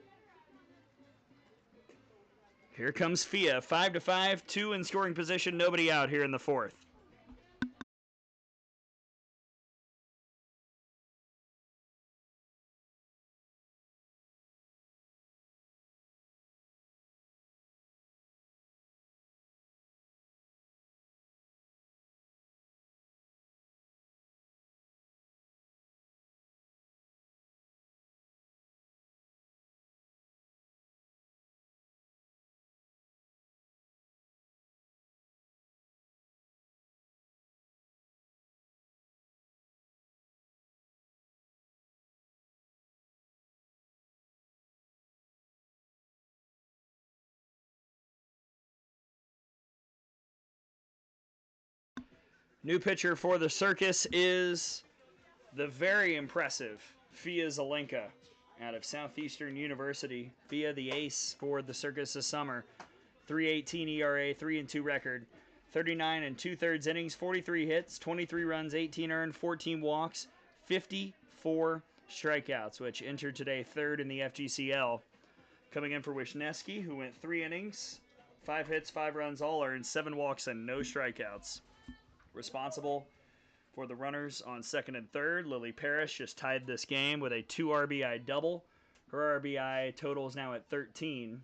Here comes Fia, 5-5, 2 in scoring position, nobody out here in the 4th. New pitcher for the Circus is the very impressive Fia Zelenka out of Southeastern University. Fia, the ace for the Circus this summer. 3.18 ERA, 3-2 record, 39 2/3 innings, 43 hits, 23 runs, 18 earned, 14 walks, 54 strikeouts, which entered today 3rd in the FGCL. Coming in for Wisniewski, who went 3 innings, 5 hits, 5 runs, all earned, 7 walks, and no strikeouts. Responsible for the runners on 2nd and 3rd. Lily Parrish just tied this game with a 2 RBI double. Her RBI total is now at 13.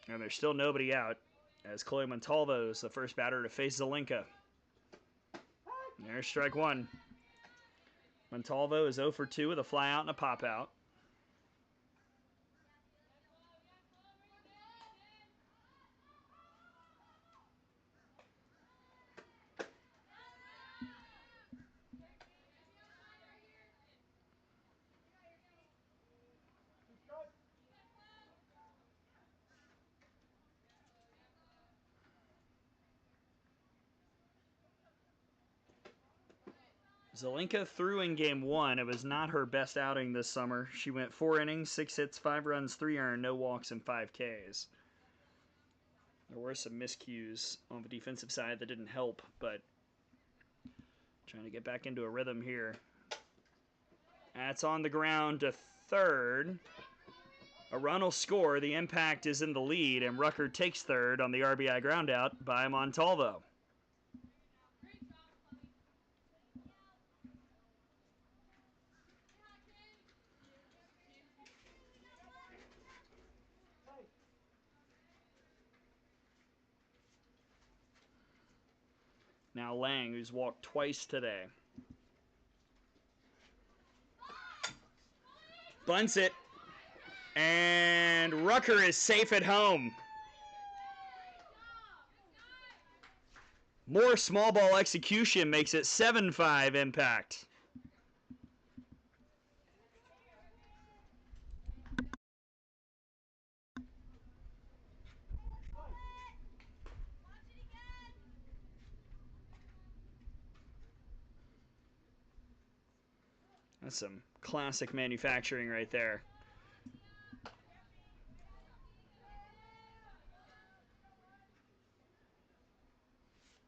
And there's still nobody out as Chloe Montalvo is the first batter to face Zelenka. There's strike 1. Montalvo is 0 for 2 with a fly out and a pop out. Zelenka threw in game 1. It was not her best outing this summer. She went 4 innings, 6 hits, 5 runs, 3 earned, no walks, and 5 Ks. There were some miscues on the defensive side that didn't help, but trying to get back into a rhythm here. That's on the ground to third. A run will score. The Impact is in the lead, and Rucker takes third on the RBI groundout by Montalvo. Now Lang, who's walked twice today. Bunts it. And Rucker is safe at home. More small ball execution makes it 7-5 Impact. That's some classic manufacturing right there.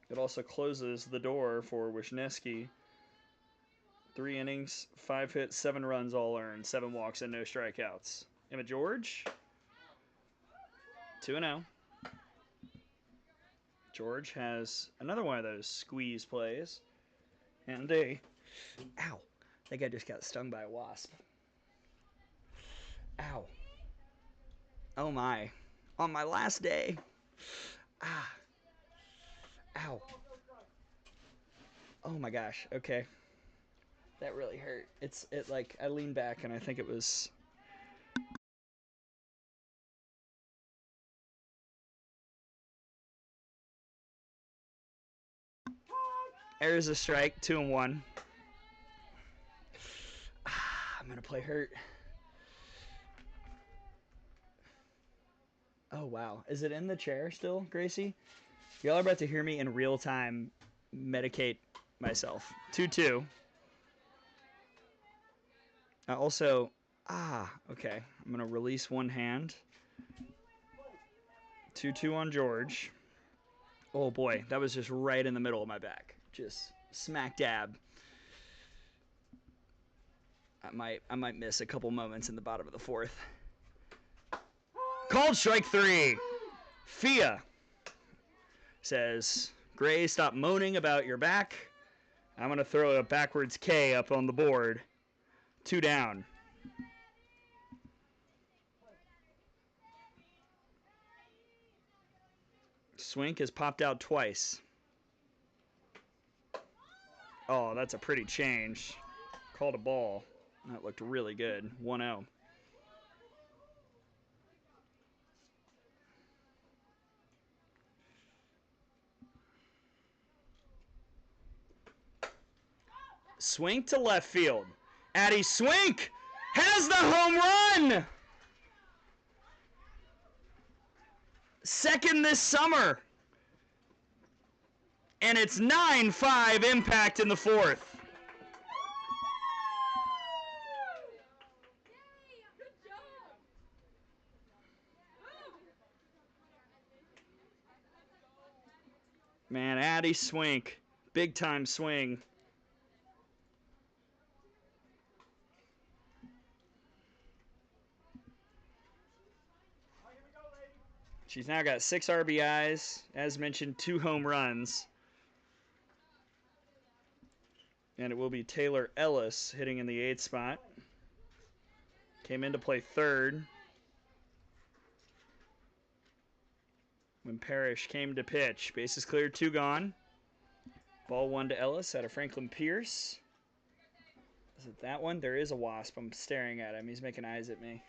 It also closes the door for Wisniewski. 3 innings, 5 hits, 7 runs all earned, 7 walks, and no strikeouts. Emma George, 2-0. George has another one of those squeeze plays. And ow, I think I just got stung by a wasp. Ow. Oh my. On my last day. Ah. Ow. Oh my gosh. Okay. That really hurt. I leaned back and I think it was. There's a strike, 2-1. I'm gonna play hurt. Oh wow. Is it in the chair still, Gracie? Y'all are about to hear me in real time medicate myself. 2-2. Also, okay. I'm going to release one hand. 2-2 on George. Oh boy, that was just right in the middle of my back. Just smack dab. I might miss a couple moments in the bottom of the fourth. Called strike 3. Fia says, Gray, stop moaning about your back. I'm going to throw a backwards K up on the board. 2 down. Swink has popped out twice. Oh, that's a pretty change. Called a ball. That looked really good. 1-0. Swink to left field. Addie Swink has the home run! Second this summer. And it's 9-5 Impact in the fourth. Man, Addie Swink. Big time swing. She's now got 6 RBIs. As mentioned, 2 home runs. And it will be Taylor Ellis hitting in the 8th spot. Came in to play third when Parrish came to pitch. Bases cleared, 2 gone. Ball 1 to Ellis out of Franklin Pierce. Is it that one? There is a wasp. I'm staring at him. He's making eyes at me.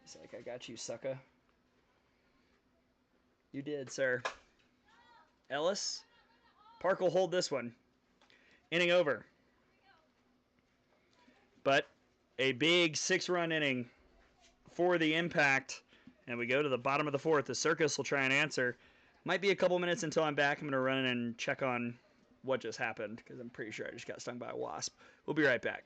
He's like, I got you, sucker. You did, sir. Ellis. Park will hold this one. Inning over. But a big 6-run inning for the Impact. And we go to the bottom of the fourth. The Circus will try and answer. Might be a couple minutes until I'm back. I'm going to run and check on what just happened because I'm pretty sure I just got stung by a wasp. We'll be right back.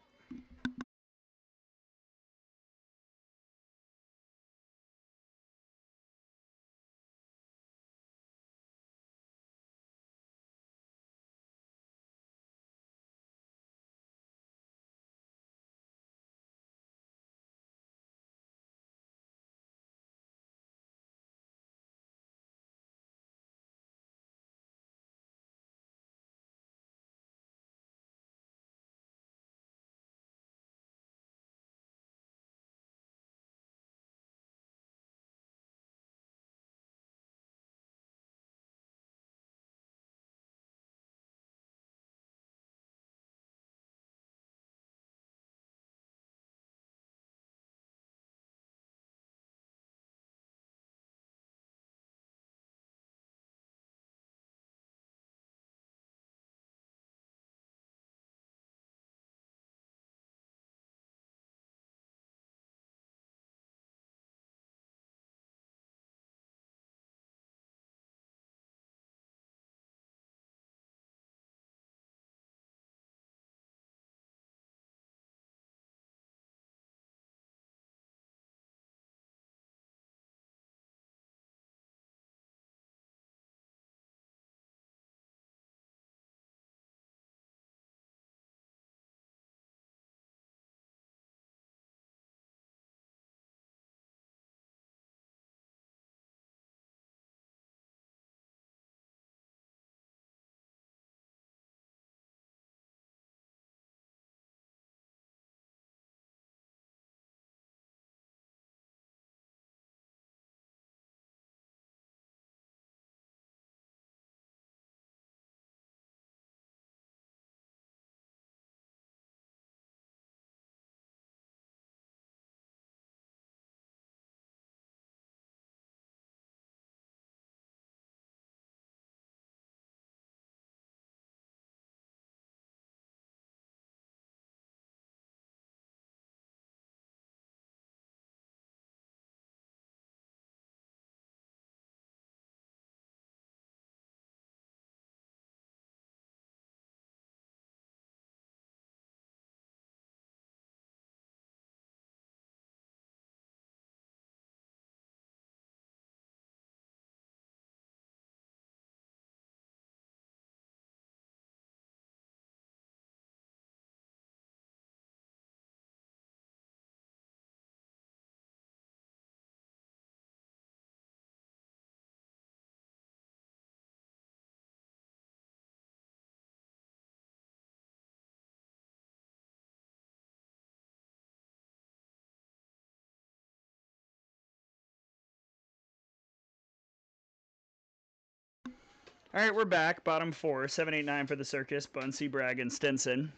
All right, we're back. Bottom four, 7, 8, 9 for the Circus. Bunsey, Bragg, and Stinson.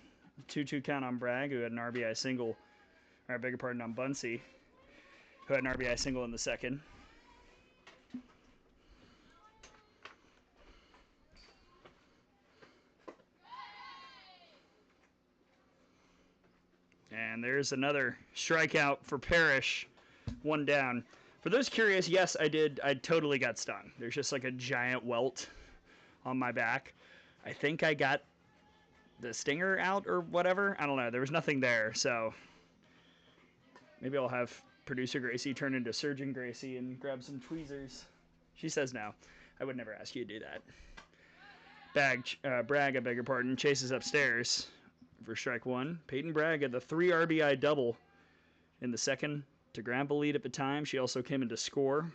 2-2 count on Bragg, who had an RBI single. Or I beg your pardon, on Bunsey, who had an RBI single in the second. And there's another strikeout for Parrish. One down. For those curious, yes, I did. I totally got stung. There's just like a giant welt on my back. I think I got the stinger out or whatever. I don't know. There was nothing there, so maybe I'll have producer Gracie turn into Surgeon Gracie and grab some tweezers. She says no. I would never ask you to do that. Bragg, I beg your pardon, chases upstairs for strike one. Peyton Bragg had the 3 RBI double in the second to grab a lead at the time. She also came in to score.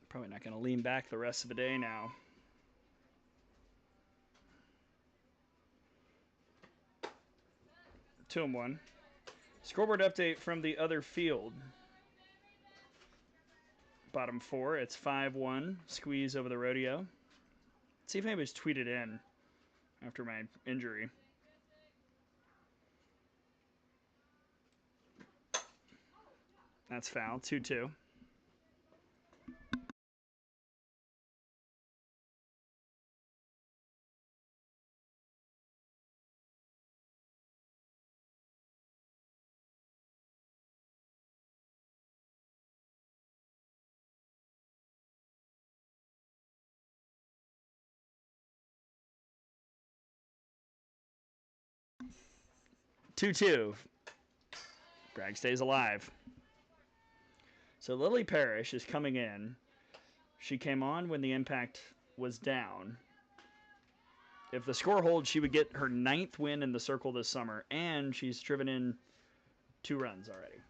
Probably not going to lean back the rest of the day now. Two and one. Scoreboard update from the other field. Bottom four, it's 5-1. Squeeze over the rodeo. Let's see if anybody's tweeted in after my injury. That's foul. 2-2. Bragg stays alive. So Lily Parrish is coming in. She came on when the impact was down. If the score holds, she would get her 9th win in the Circle this summer, and she's driven in 2 runs already.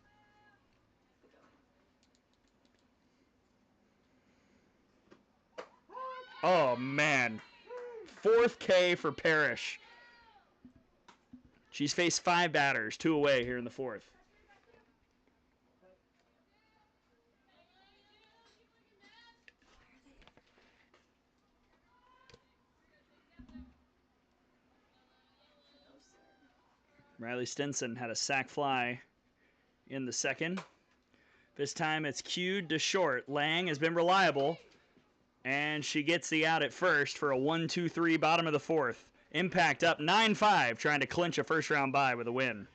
Oh, man. 4th K for Parrish. She's faced 5 batters, 2 away here in the 4th. Riley Stinson had a sac fly in the second. This time it's cued to short. Lang has been reliable, and she gets the out at first for a 1-2-3 bottom of the 4th. Impact up 9-5, trying to clinch a first-round bye with a win.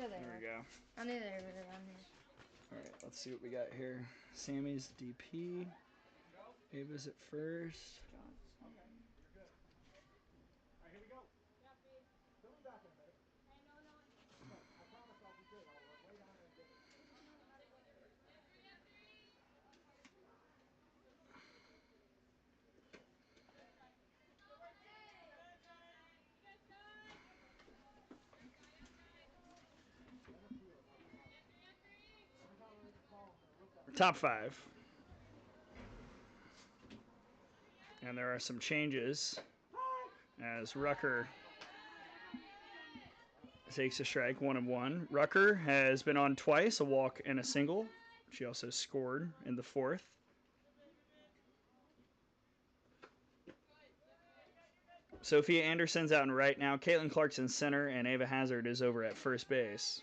there they There were. we go. I knew they were around here. All right, let's see what we got here. Sammy's DP. Ava's at first. Top 5. And there are some changes as Rucker takes a strike, 1-1. Rucker has been on twice, a walk and a single. She also scored in the 4th. Sophia Anderson's out in right now. Caitlin Clarkson center, and Ava Hazard is over at first base.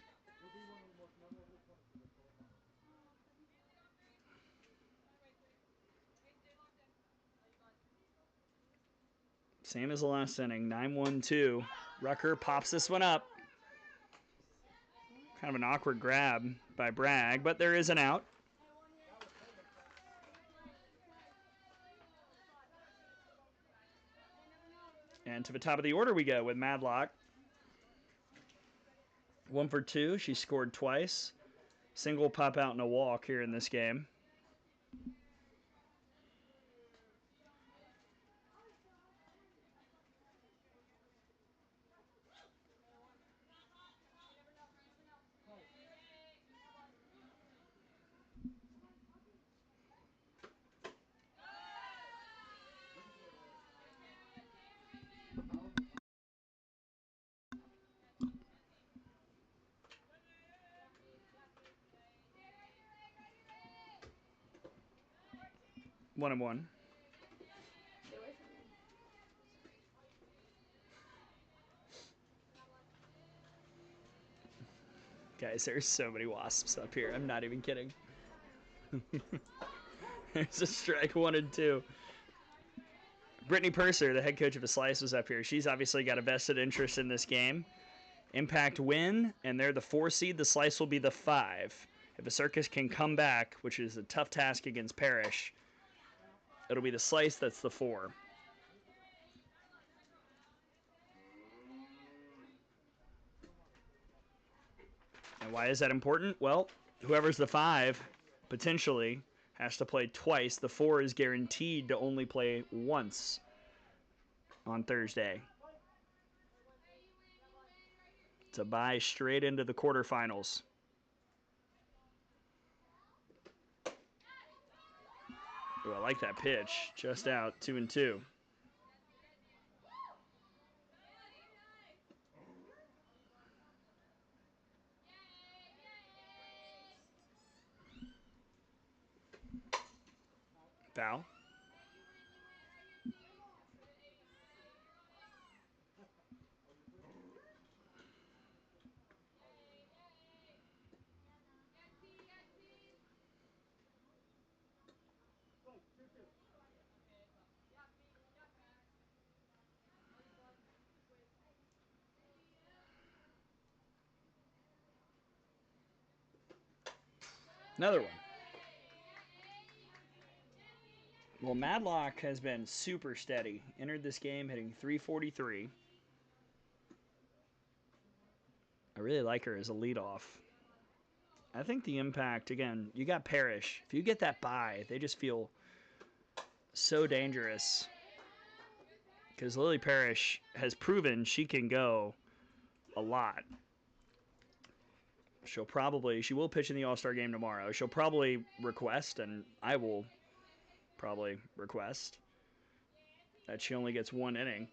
Same as the last inning, 9-1-2. Rucker pops this one up. Kind of an awkward grab by Bragg, but there is an out. And to the top of the order we go with Madlock. 1 for 2. She scored twice. Single pop out and a walk here in this game. One and one. Guys, there's so many wasps up here. I'm not even kidding. There's a strike 1 and 2. Brittany Purser, the head coach of the Slice, was up here. She's obviously got a vested interest in this game. Impact win, and they're the 4 seed. The Slice will be the 5. If the Circus can come back, which is a tough task against Parrish, it'll be the Slice that's the 4. And why is that important? Well, whoever's the 5 potentially has to play twice. The 4 is guaranteed to only play once on Thursday. To buy straight into the quarterfinals. Ooh, I like that pitch. Just out, 2 and 2. Foul. Another one. Well, Madlock has been super steady. Entered this game hitting .343. I really like her as a leadoff. I think the impact, again, you got Parrish. If you get that bye, they just feel so dangerous. Because Lily Parrish has proven she can go a lot. She will pitch in the All-Star game tomorrow. She'll probably request, and I will probably request, that she only gets 1 inning.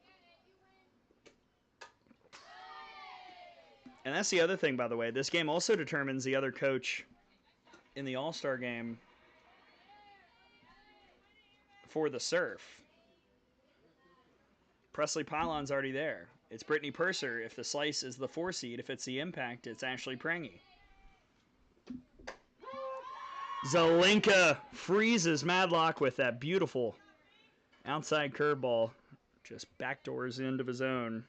And that's the other thing, by the way. This game also determines the other coach in the All-Star game for the Surf. Presley Pylon's already there. It's Brittany Purser. If the Slice is the 4 seed, if it's the Impact, it's Ashley Prangy. Zelenka freezes Madlock with that beautiful outside curveball. Just backdoors into his own.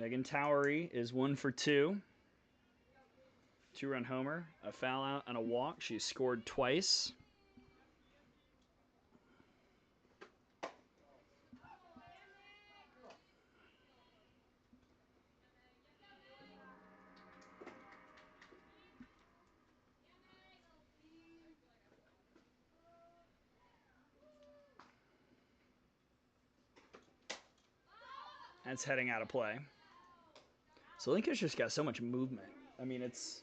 Megan Towery is 1 for 2. 2-run homer, a foul out, and a walk. She's scored twice. That's heading out of play. So Lincoln's just got so much movement. I mean, it's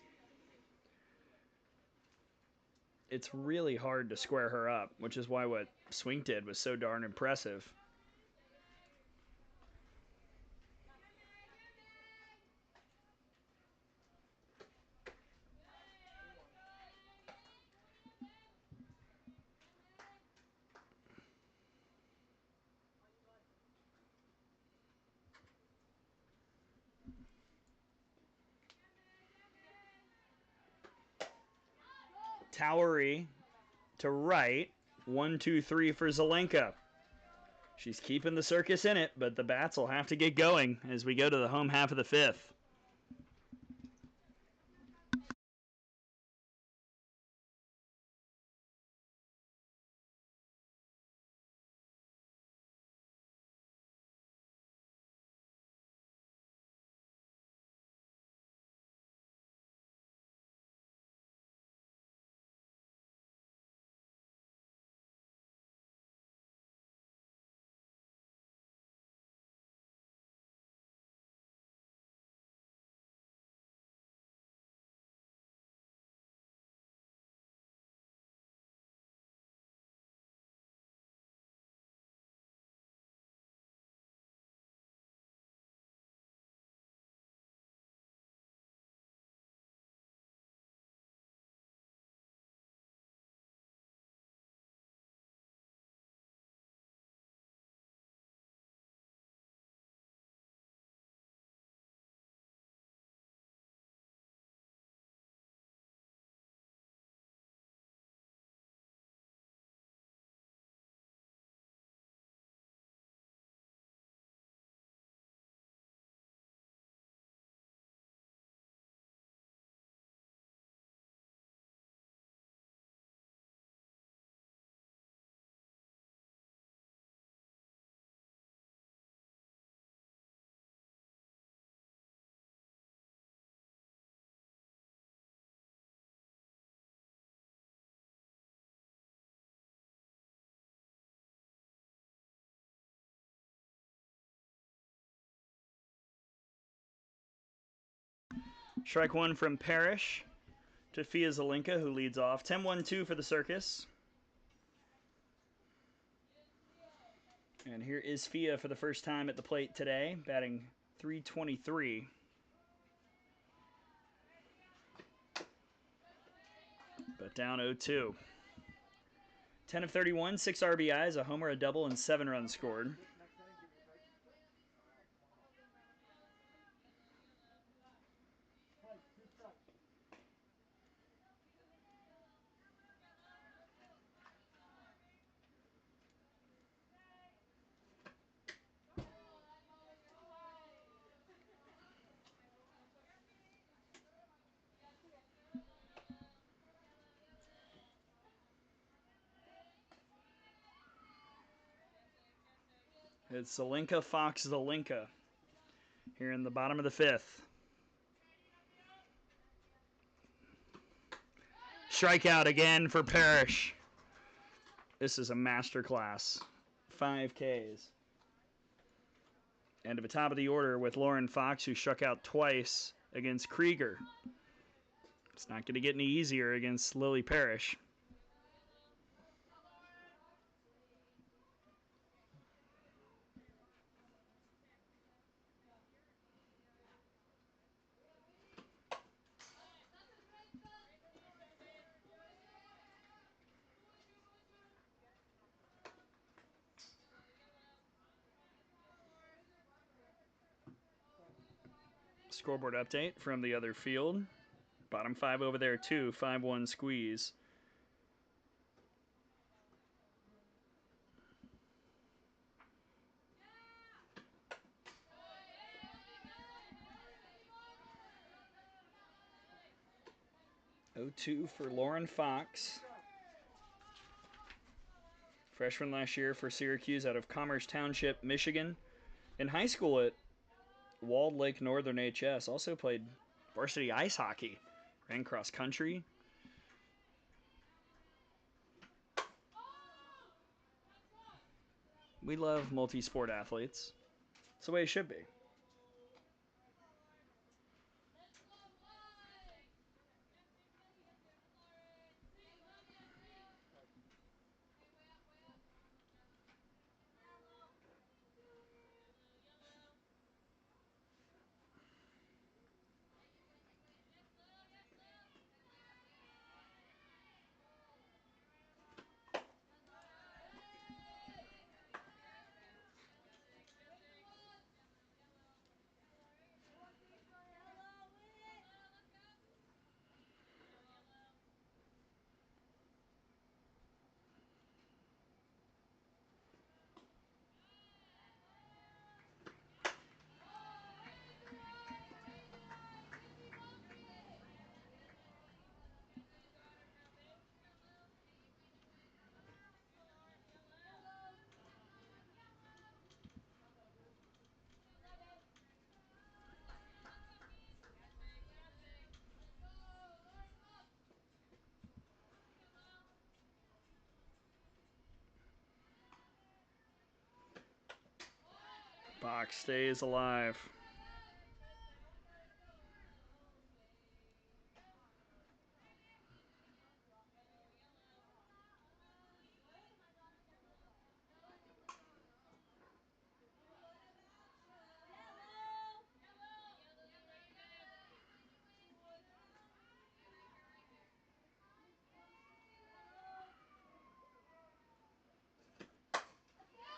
really hard to square her up, which is why what Swink did was so darn impressive. Towery to right. 1, 2, 3 for Zelenka. She's keeping the Circus in it, but the bats will have to get going as we go to the home half of the 5th. Strike 1 from Parrish to Fia Zelenka, who leads off. 10-1-2 for the Circus. And here is Fia for the first time at the plate today, batting .323. But down 0-2. 10 of 31, 6 RBIs, a homer, a double, and 7 runs scored. It's Zelenka, Fox, Zelenka here in the bottom of the 5th. Strikeout again for Parrish. This is a masterclass. 5 Ks. And at the top of the order with Lauren Fox, who struck out twice against Krieger. It's not going to get any easier against Lily Parrish. Scoreboard update from the other field. Bottom 5 over there, too. 5-1 squeeze. 0-2 for Lauren Fox. Freshman last year for Syracuse out of Commerce Township, Michigan. In high school at Walled Lake Northern HS. Also played varsity ice hockey. Ran cross country. We love multi-sport athletes. It's the way it should be. Box stays alive.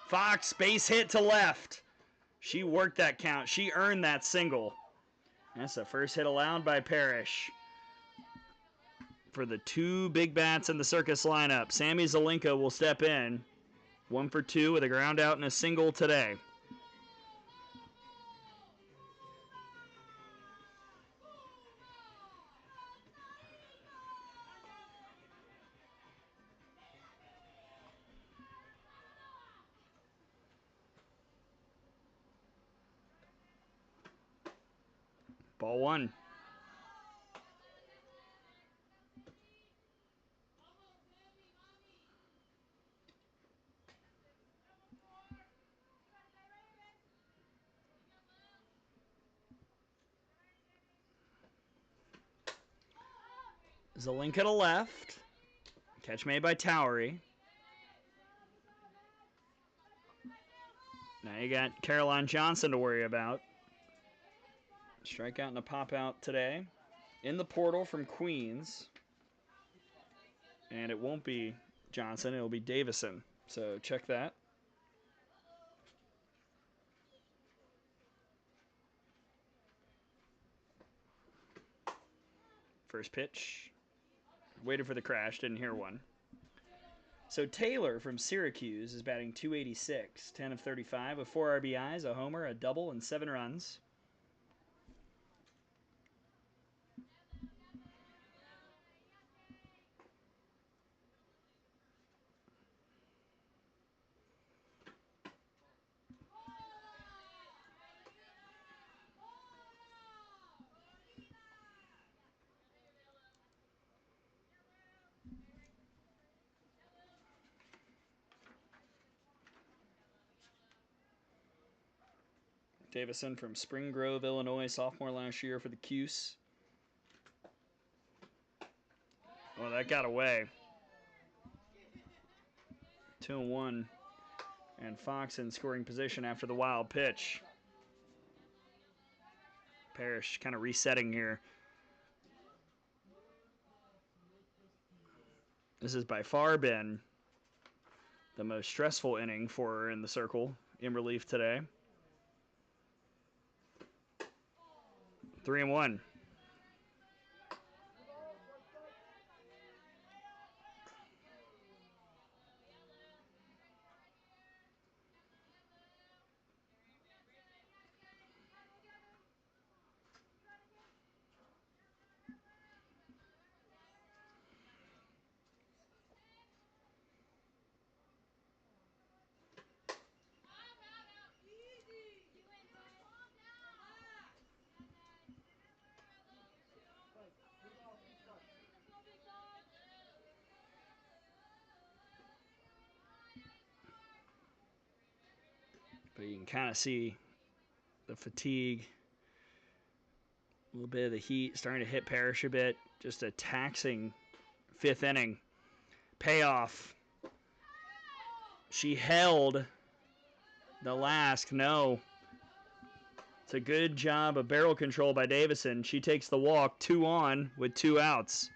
Fox, base hit to left. She worked that count. She earned that single. That's the first hit allowed by Parrish. For the two big bats in the Circus lineup, Sammy Zelinka will step in. 1 for 2 with a ground out and a single today. Ball 1. Zelinka to left. Catch made by Towery. Now you got Caroline Johnson to worry about. Strikeout and a pop out today. In the portal from Queens. And it won't be Johnson, it'll be Davison. So check that. First pitch. Waited for the crash, didn't hear one. So Taylor from Syracuse is batting .286, 10 of 35 with 4 RBIs, a homer, a double, and 7 runs. Davison from Spring Grove, Illinois, sophomore last year for the Cuse. Oh, that got away. 2-1. And Fox in scoring position after the wild pitch. Parrish kind of resetting here. This has by far been the most stressful inning for her in the circle in relief today. 3-1. But you can kind of see the fatigue, a little bit of the heat starting to hit Parrish a bit. Just a taxing fifth inning. Payoff. She held the last. No. It's a good job of barrel control by Davison. She takes the walk, 2 on with 2 outs.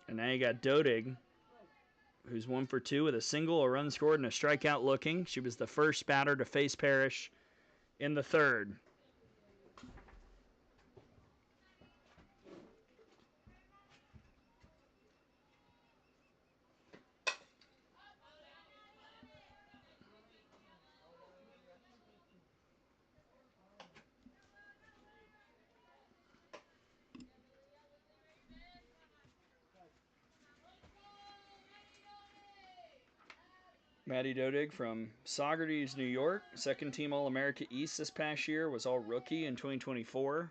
And now you got Dodig, who's 1 for 2 with a single, a run scored, and a strikeout looking. She was the first batter to face Parrish in the third. Maddie Dodig from Saugerties, New York. Second team All-America East this past year. Was all rookie in 2024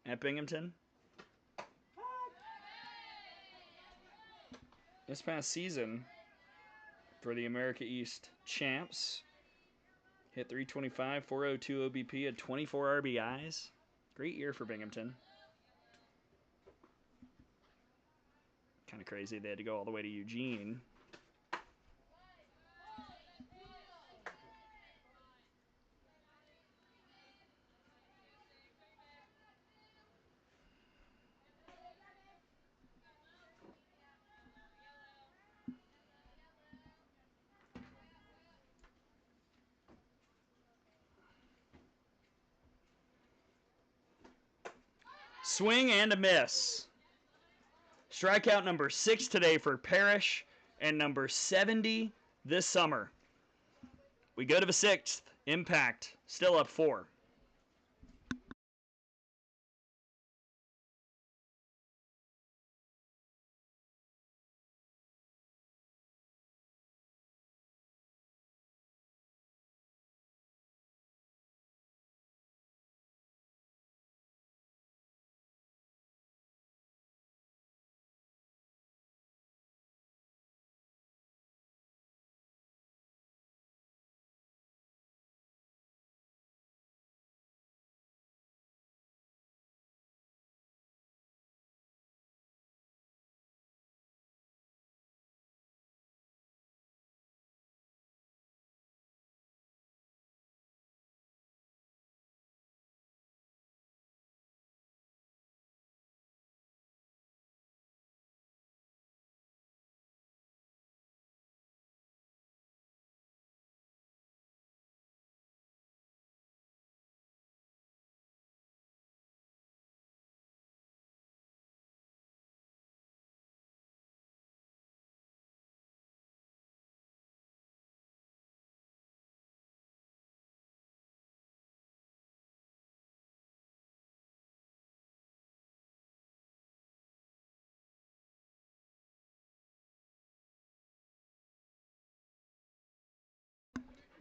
at Binghamton. This past season for the America East champs, hit .325, 402 OBP, had 24 RBIs. Great year for Binghamton. Kind of crazy they had to go all the way to Eugene. Swing and a miss. Strikeout number 6 today for Parrish and number 70 this summer. We go to the 6th. Impact still up 4.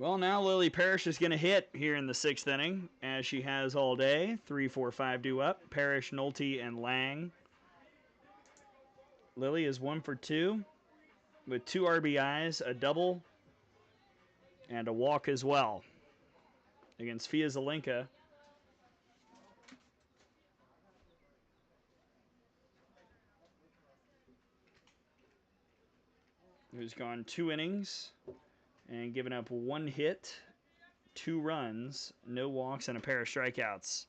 Well, now Lily Parrish is going to hit here in the 6th inning, as she has all day. 3, 4, 5 due up. Parrish, Nolte, and Lang. Lily is 1 for 2 with 2 RBIs, a double, and a walk as well against Fia Zelenka. Who's gone 2 innings and given up 1 hit, 2 runs, no walks, and a pair of strikeouts.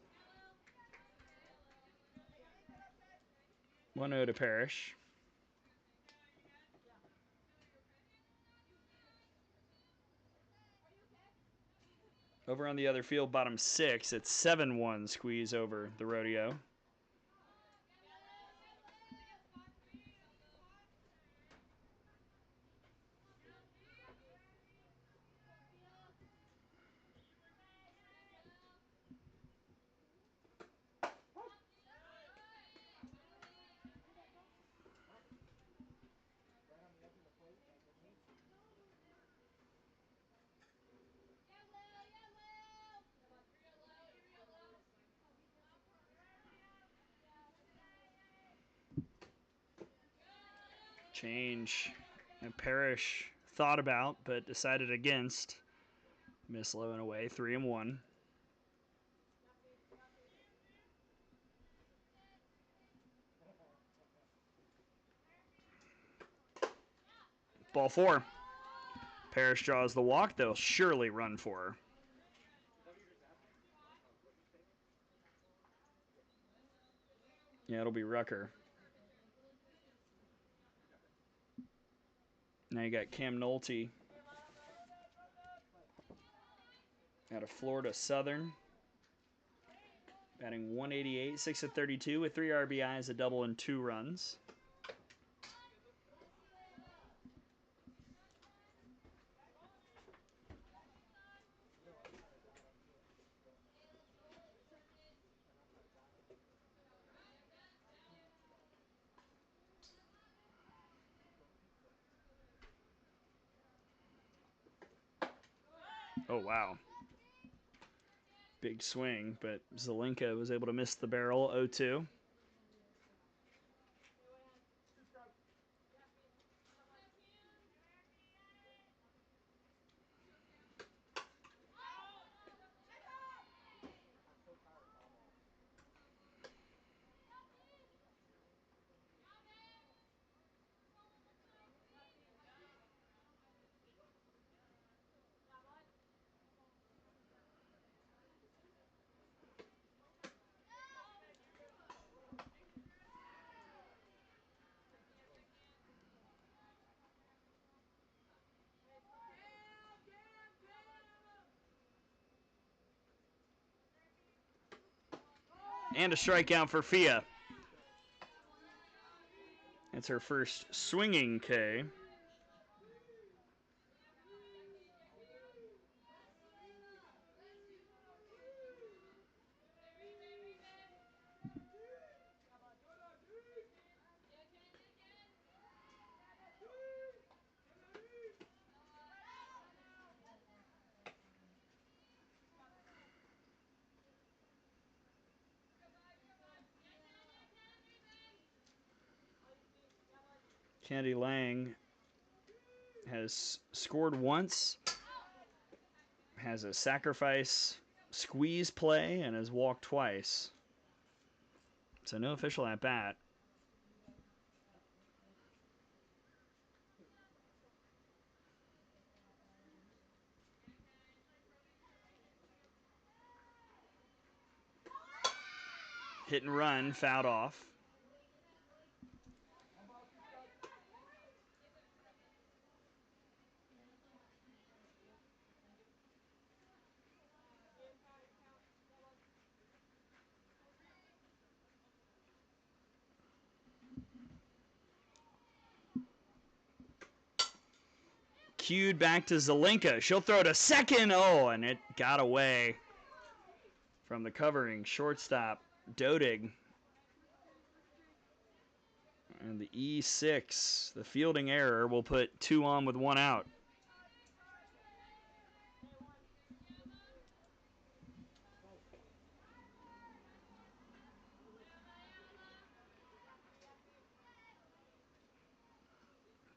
1-0 to Parrish. Over on the other field, bottom 6, it's 7-1 squeeze over the rodeo. Change. And Parrish thought about, but decided against. Miss low and away, 3-1. Ball 4. Parrish draws the walk. They'll surely run for her. Yeah, it'll be Rucker. Now you got Cam Nolte out of Florida Southern. Batting 188, 6 of 32 with 3 RBIs, a double, and 2 runs. Oh, wow. Big swing, but Zelenka was able to miss the barrel, 0-2. And a strikeout for Fia. That's her first swinging K. Candy Lang has scored once, has a sacrifice squeeze play, and has walked twice. So no official at bat. Hit and run, fouled off. Cued back to Zelenka. She'll throw to second. Oh, and it got away from the covering shortstop, Dodig. And the E6, the fielding error, will put 2 on with 1 out.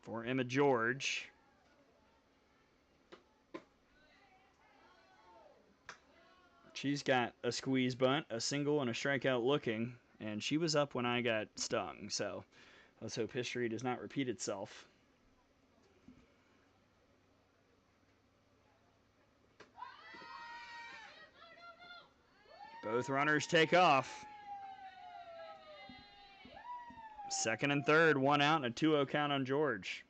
For Emma George. She's got a squeeze bunt, a single, and a strikeout looking, and she was up when I got stung, so let's hope history does not repeat itself. Both runners take off. Second and third, 1 out, and a 2-0 count on George.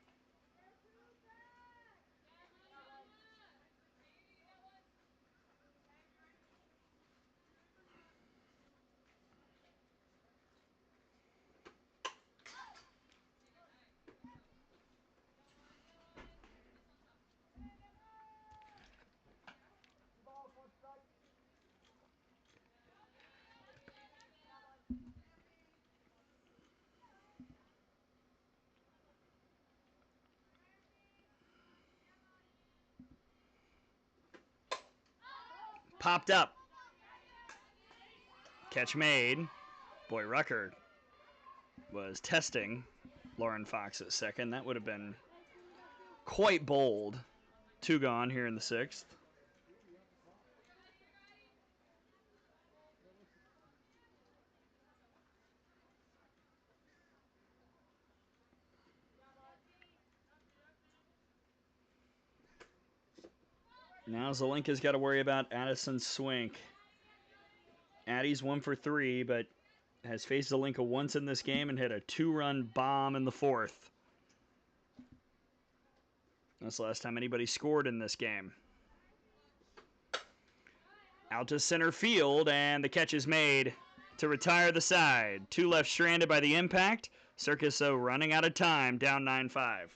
Popped up. Catch made. Boy, Rucker was testing Lauren Fox at second. That would have been quite bold. 2 gone here in the 6th. Now Zelinka's got to worry about Addison Swink. Addie's 1 for 3, but has faced Zelinka once in this game and hit a 2-run bomb in the 4th. That's the last time anybody scored in this game. Out to center field, and the catch is made to retire the side. 2 left stranded by the impact. Circus, so running out of time, down 9-5.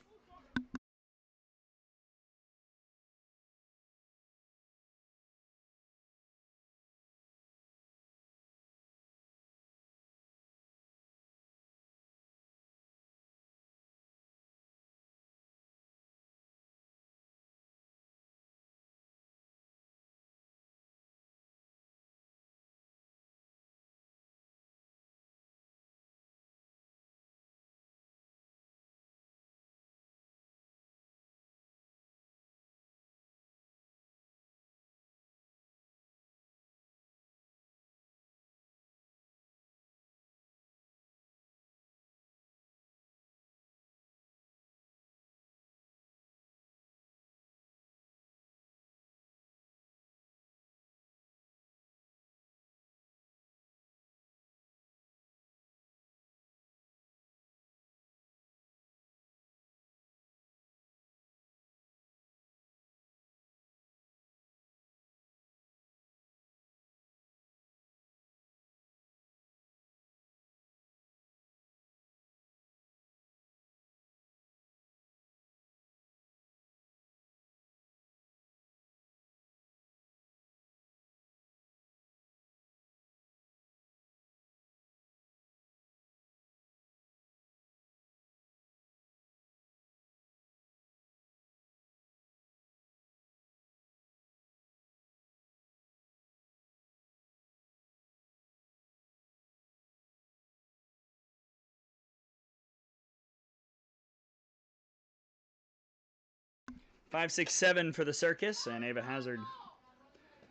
Five, 6, 7 for the Circus, and Ava Hazard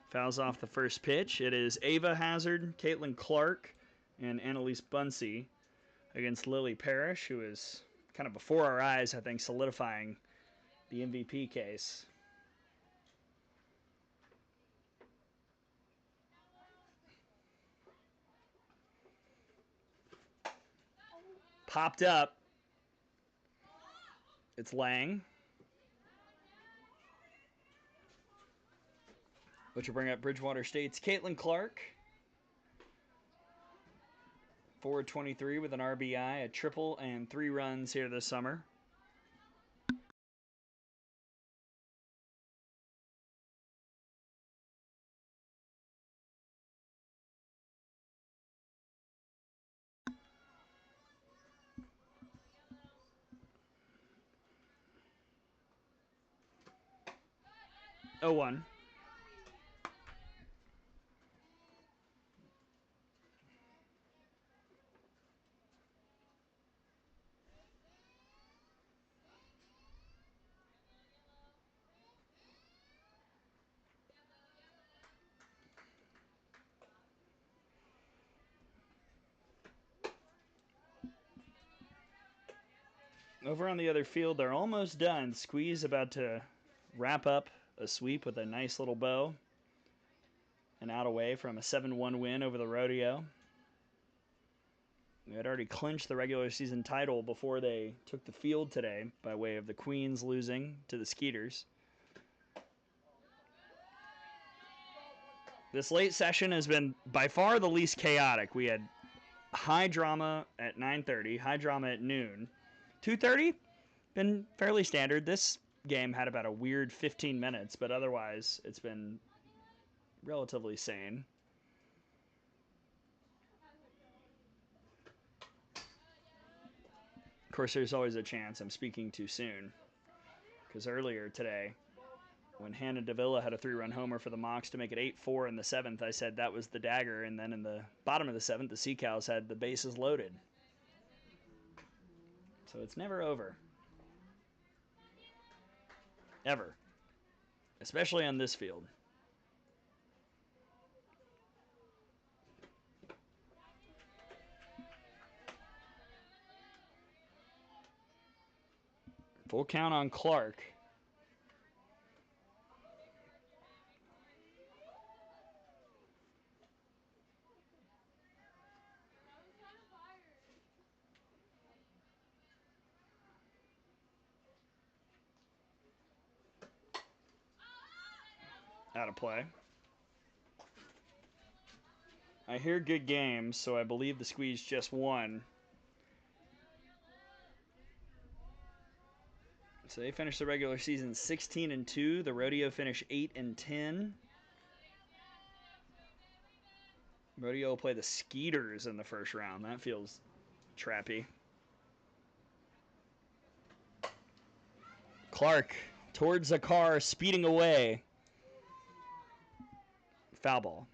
fouls off the first pitch. It is Ava Hazard, Caitlin Clark, and Annalise Bunsey against Lily Parrish, who is kind of before our eyes, I think, solidifying the MVP case. Popped up. It's Lang, which will bring up Bridgewater State's Caitlin Clark. 423 with an RBI, a triple, and 3 runs here this summer. Oh, 1. Over on the other field, they're almost done. Squeeze about to wrap up a sweep with a nice little bow. And out away from a 7-1 win over the Rodeo. They had already clinched the regular season title before they took the field today by way of the Queens losing to the Skeeters. This late session has been by far the least chaotic. We had high drama at 9:30, high drama at noon. 2:30, been fairly standard. This game had about a weird 15 minutes, but otherwise it's been relatively sane. Of course, there's always a chance I'm speaking too soon, because earlier today, when Hannah Davila had a 3-run homer for the Mocs to make it 8-4 in the 7th, I said that was the dagger, and then in the bottom of the 7th, the Sea Cows had the bases loaded. So it's never over. ever, especially on this field. Full count on Clark. Out of play. I hear good games, so I believe the Squeeze just won. So they finished the regular season 16-2. The Rodeo finished 8-10. Rodeo will play the Skeeters in the first round. That feels trappy. Clark towards the car, speeding away. Foul ball.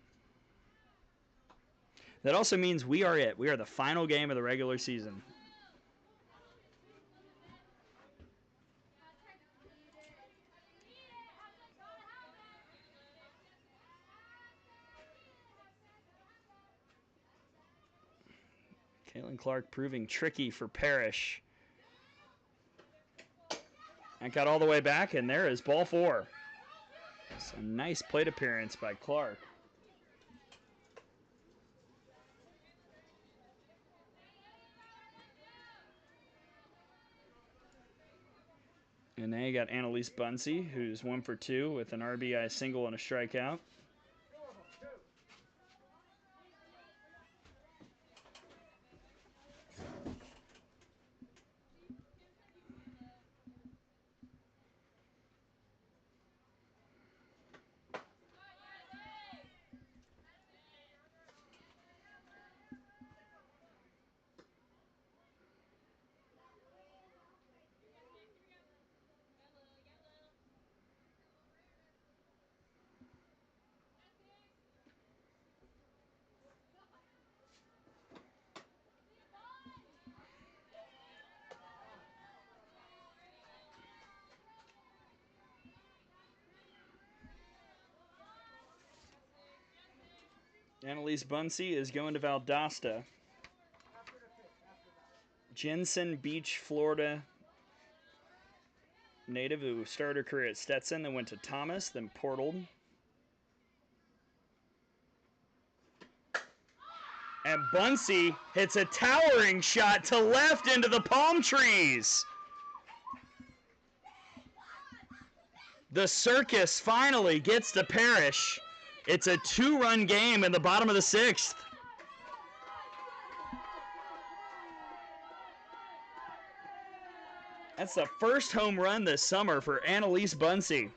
That also means we are it. We are the final game of the regular season. Caitlin Clark proving tricky for Parrish. And got all the way back, and there is ball 4. So a nice plate appearance by Clark. And now you got Annalise Bunsey, who's 1 for 2 with an RBI single and a strikeout. Annalise Bunsey is going to Valdosta. Jensen Beach, Florida native who started her career at Stetson, then went to Thomas, then portaled. And Bunsey hits a towering shot to left into the palm trees. The Circus finally gets to Parrish. It's a 2-run game in the bottom of the 6th. That's the first home run this summer for Annalise Bunsey.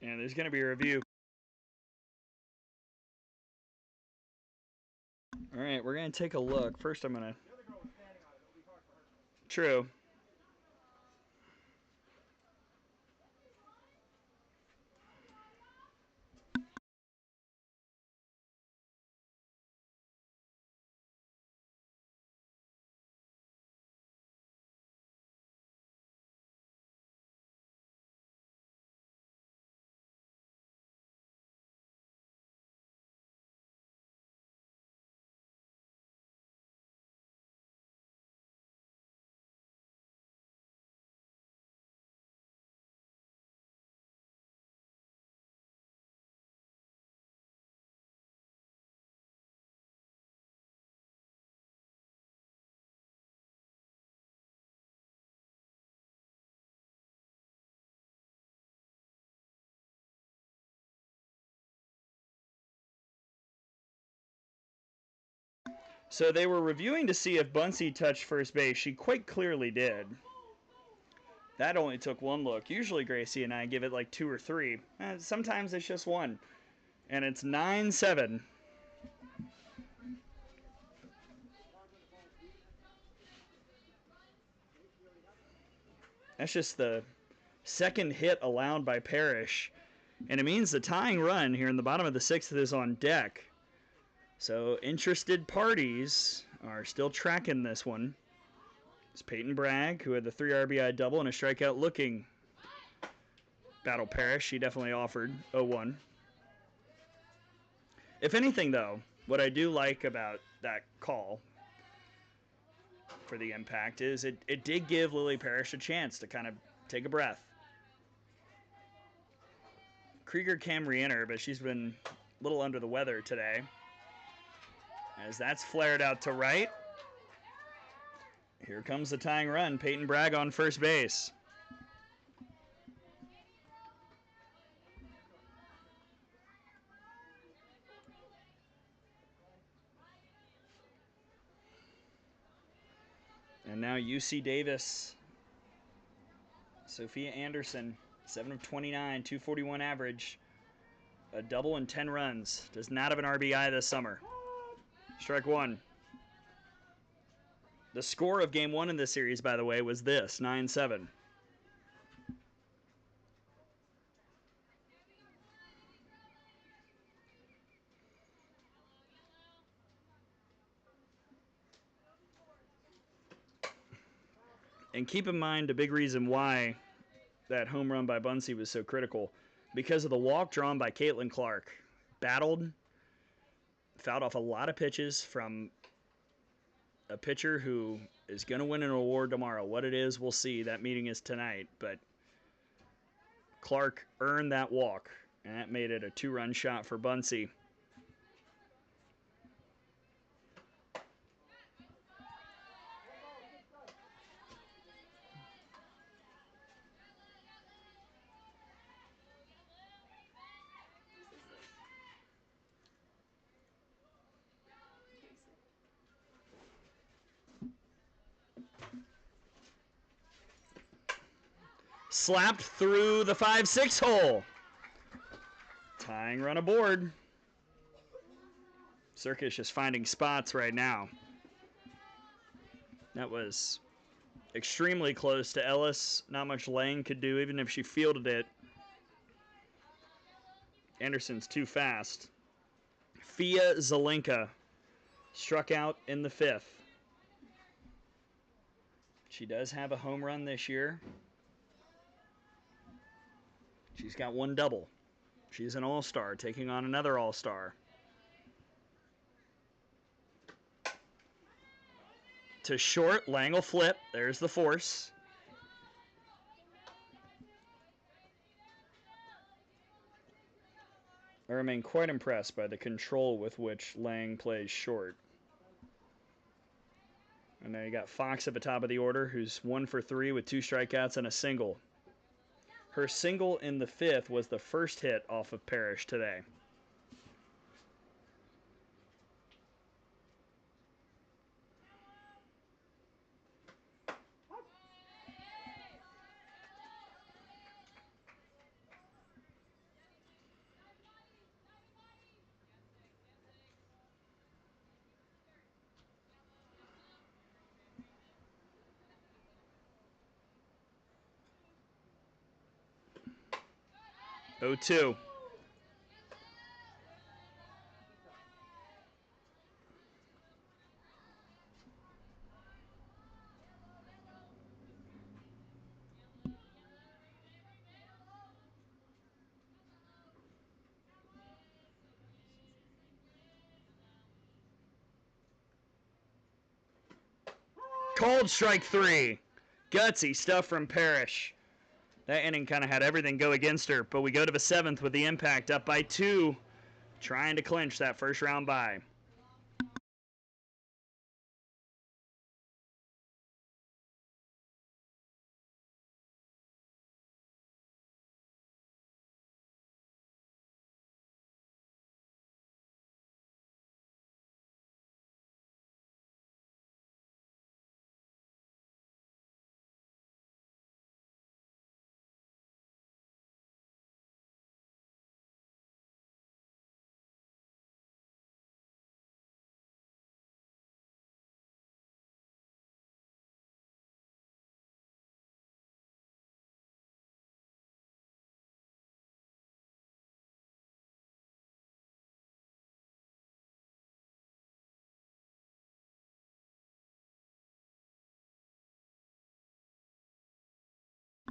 And there's going to be a review. All right, we're going to take a look. First, I'm going to... True. So they were reviewing to see if Bunsey touched first base. She quite clearly did. That only took one look. Usually Gracie and I give it like 2 or 3. Sometimes it's just 1. And it's 9-7. That's just the second hit allowed by Parrish. And it means the tying run here in the bottom of the 6th is on deck. So interested parties are still tracking this one. It's Peyton Bragg, who had the 3 RBI double and a strikeout looking. Battle Parrish, she definitely offered 0-1. If anything, though, what I do like about that call for the impact is it did give Lily Parrish a chance to kind of take a breath. Krieger can re-enter, but she's been a little under the weather today. As that's flared out to right. Here comes the tying run. Peyton Bragg on first base. And now UC Davis. Sophia Anderson, 7 of 29, 241 average. A double and 10 runs. Does not have an RBI this summer. Strike 1. The score of game 1 in this series, by the way, was this, 9-7. And keep in mind a big reason why that home run by Bunsey was so critical. Because of the walk drawn by Caitlin Clark. Battled, fouled off a lot of pitches from a pitcher who is going to win an award tomorrow. What it is, we'll see. That meeting is tonight. But Clark earned that walk, and that made it a 2-run shot for Bunsey. Slapped through the 5-6 hole. Tying run aboard. Circus just finding spots right now. That was extremely close to Ellis. Not much Lang could do, even if she fielded it. Anderson's too fast. Fia Zelenka struck out in the 5th. She does have a home run this year. She's got 1 double. She's an all-star, taking on another all-star. To short, Lang will flip. There's the force. I remain quite impressed by the control with which Lang plays short. And now you got Fox at the top of the order, who's 1 for 3 with 2 strikeouts and a single. Her single in the 5th was the first hit off of Parrish today. Oh, 2. Called strike 3. Gutsy stuff from Parrish. That inning kind of had everything go against her, but we go to the 7th with the impact up by 2, trying to clinch that first round bye.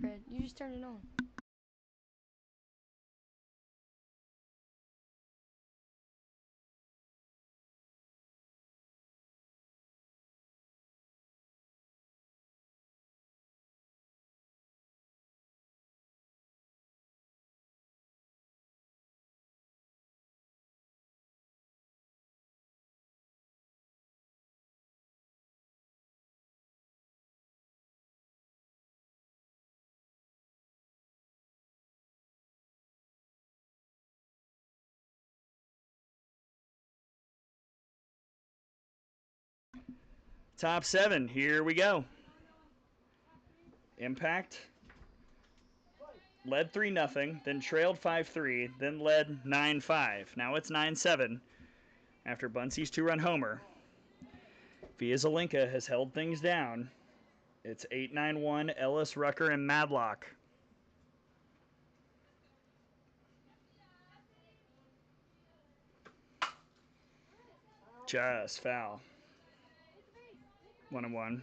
Red. You just turned it on. Top 7, here we go. Impact led 3-0, then trailed 5-3, then led 9-5. Now it's 9-7 after Buncey's 2-run homer. Via Zelinka has held things down. It's 8-9-1, Ellis, Rucker, and Madlock. Just foul. 1-1.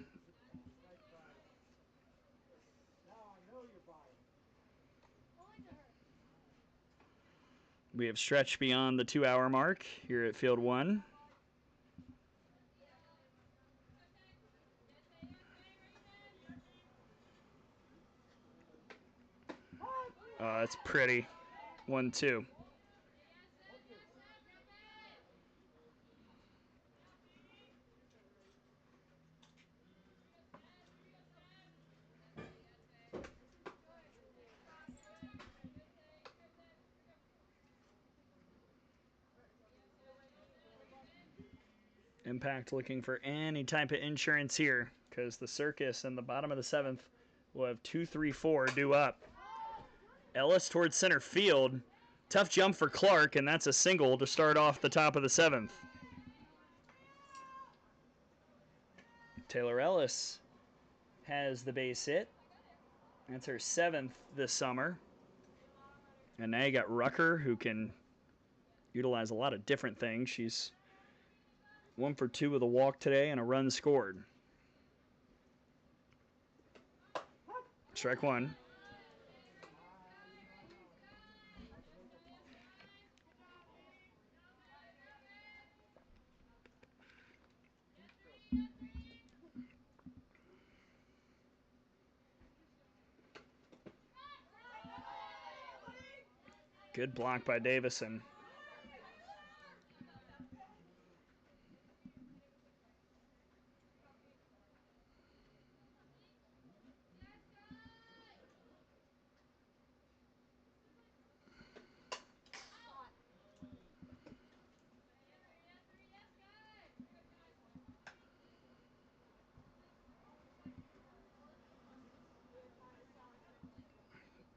We have stretched beyond the 2-hour mark here at Field 1. It's pretty. 1-2. Impact looking for any type of insurance here because the Circus in the bottom of the 7th will have 2-3-4 due up. Ellis towards center field. Tough jump for Clark, and that's a single to start off the top of the 7th. Taylor Ellis has the base hit. That's her 7th this summer. And now you got Rucker, who can utilize a lot of different things. She's 1 for 2 with a walk today and a run scored. Strike 1. Good block by Davison.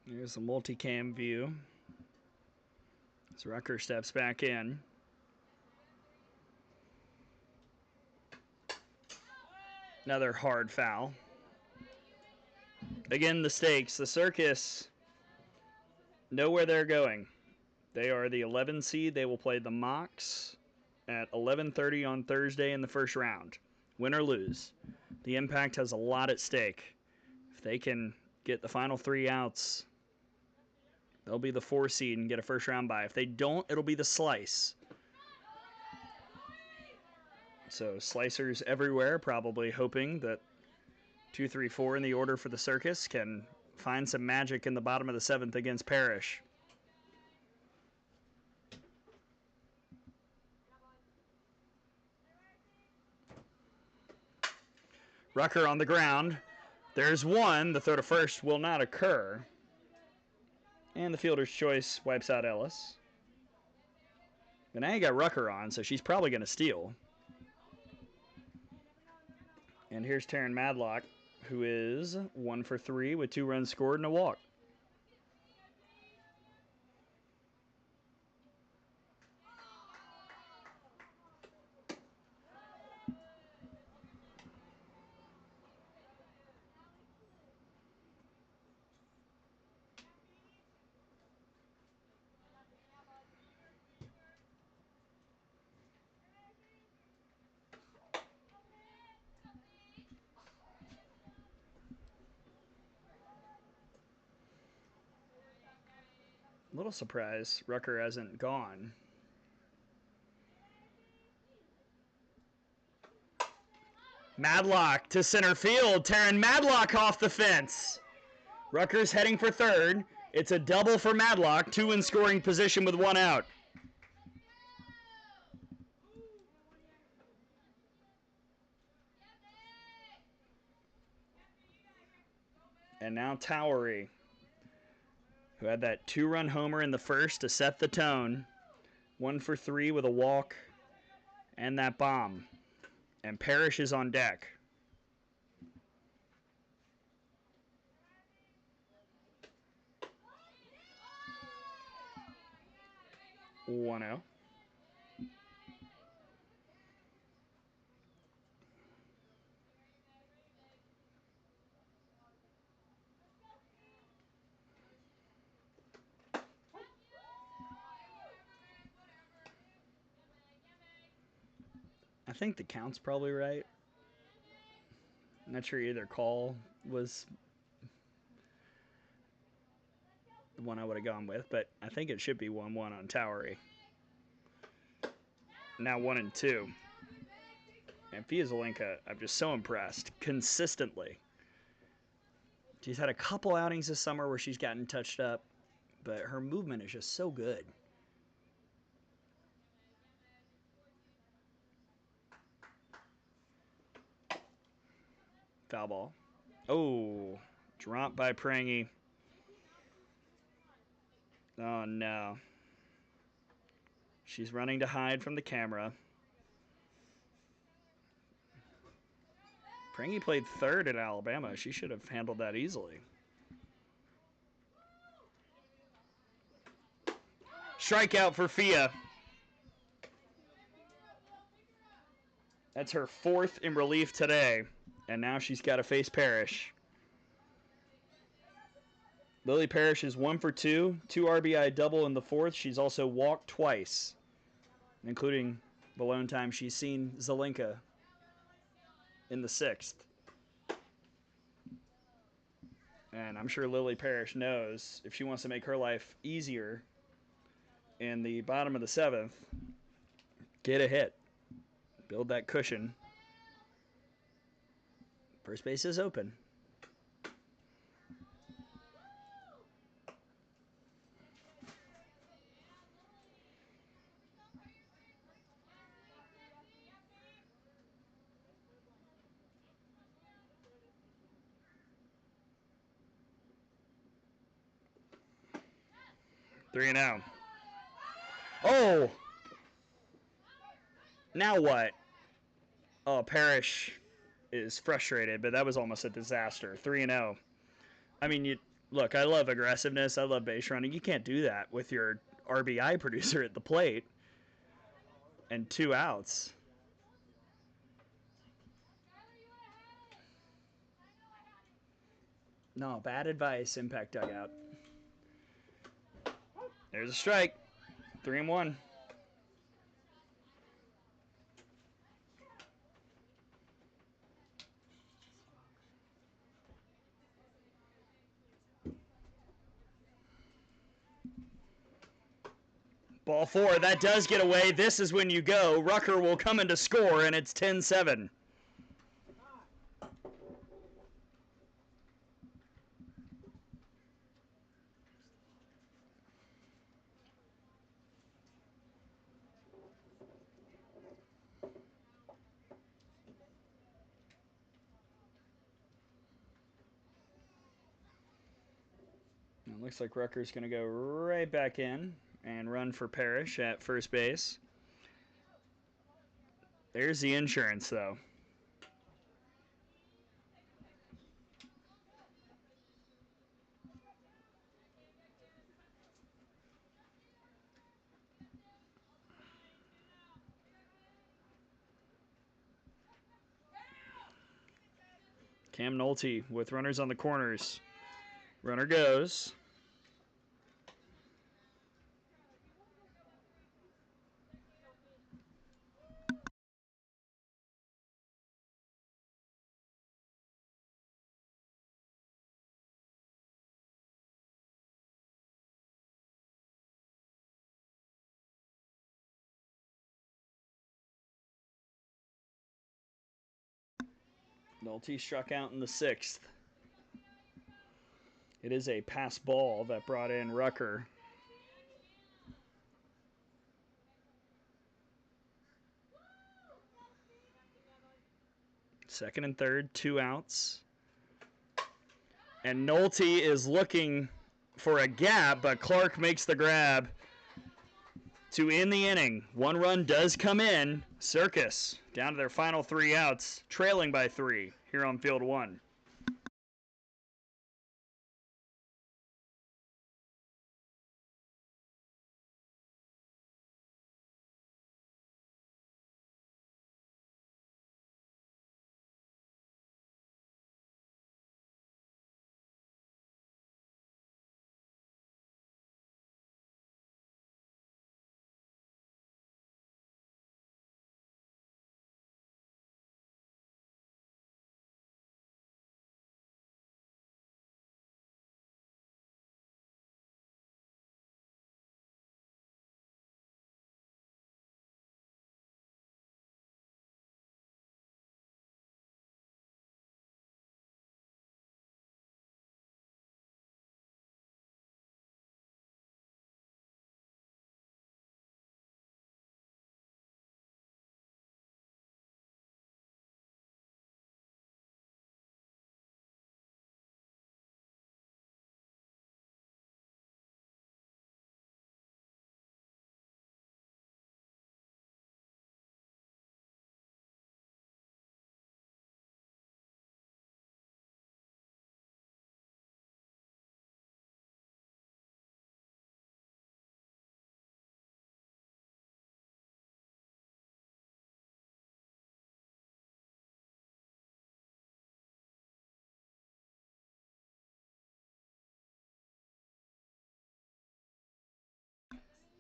Here's the multicam view. As Rucker steps back in. Another hard foul. Again, the stakes. The Circus know where they're going. They are the 11 seed. They will play the Mocs at 11:30 on Thursday in the first round. Win or lose. The Impact has a lot at stake. If they can get the final 3 outs, they'll be the 4 seed and get a first round bye. If they don't, it'll be the Slice. So slicers everywhere, probably hoping that 2, 3, 4 in the order for the Circus can find some magic in the bottom of the 7th against Parrish. Rucker on the ground. There's one. The throw to first will not occur. And the fielder's choice wipes out Ellis. But now you got Rucker on, so she's probably going to steal. And here's Taryn Madlock, who is 1 for 3 with 2 runs scored and a walk. A little surprised Rucker hasn't gone. Madlock to center field. Taryn Madlock off the fence. Rucker's heading for third. It's a double for Madlock. 2 in scoring position with 1 out. And now Towery, who had that 2-run homer in the first to set the tone. 1 for 3 with a walk and that bomb. And Parrish is on deck. 1-0. I think the count's probably right. I'm not sure either call was the one I would have gone with, but I think it should be 1-1 on Towery. Now 1-2. And Fia Zelenka, I'm just so impressed consistently. She's had a couple outings this summer where she's gotten touched up, but her movement is just so good. Foul ball. Oh, dropped by Prangy. Oh, no. She's running to hide from the camera. Prangy played third at Alabama. She should have handled that easily. Strikeout for Fia. That's her 4th in relief today, and now she's got to face Parrish. Lily Parrish is 1 for 2, 2 RBI double in the 4th. She's also walked twice, including the lone time she's seen Zelenka in the 6th. And I'm sure Lily Parrish knows if she wants to make her life easier in the bottom of the 7th, get a hit. Build that cushion. First base is open. Three and out. Oh! Now what? Oh, Parrish is frustrated, but that was almost a disaster. 3-0. I mean, look, I love aggressiveness. I love base running. You can't do that with your RBI producer at the plate and 2 outs. No, bad advice, Impact dugout. There's a strike. 3-1. Ball 4, that does get away. This is when you go. Rucker will come in to score, and it's 10-7. It looks like Rucker's going to go right back in and run for Parrish at first base. There's the insurance, though. Cam Nolte with runners on the corners. Runner goes. Nolte struck out in the 6th. It is a pass ball that brought in Rucker. Second and third, 2 outs. And Nolte is looking for a gap, but Clark makes the grab to end the inning. 1 run does come in. Circus down to their final 3 outs, trailing by 3 here on field 1.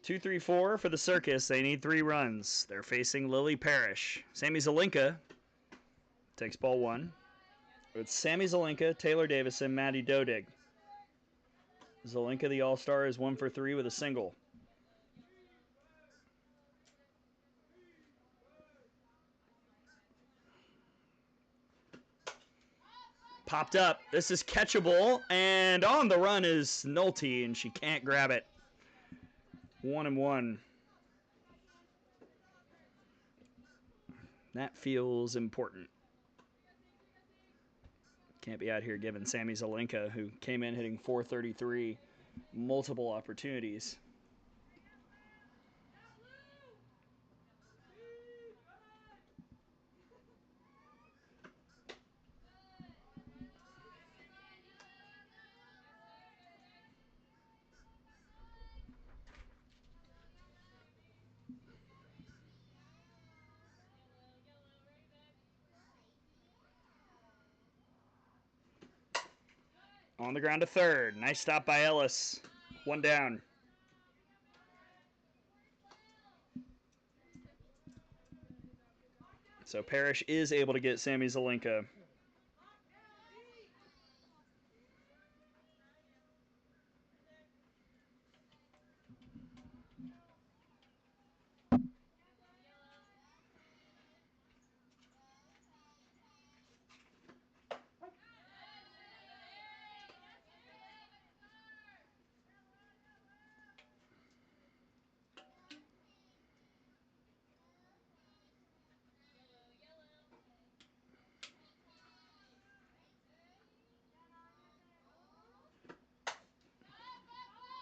Two, three, four for the Circus. They need 3 runs. They're facing Lily Parrish. Sammy Zelinka takes ball 1. It's Sammy Zelinka, Taylor Davison, Maddie Dodig. Zelinka, the All-Star, is 1 for 3 with a single. Popped up. This is catchable, and on the run is Nolte, and she can't grab it. 1-1. That feels important. Can't be out here giving Sammy Zelinka, who came in hitting .433, multiple opportunities. On the ground to third. Nice stop by Ellis. 1 down. So Parrish is able to get Sammy Zelinka.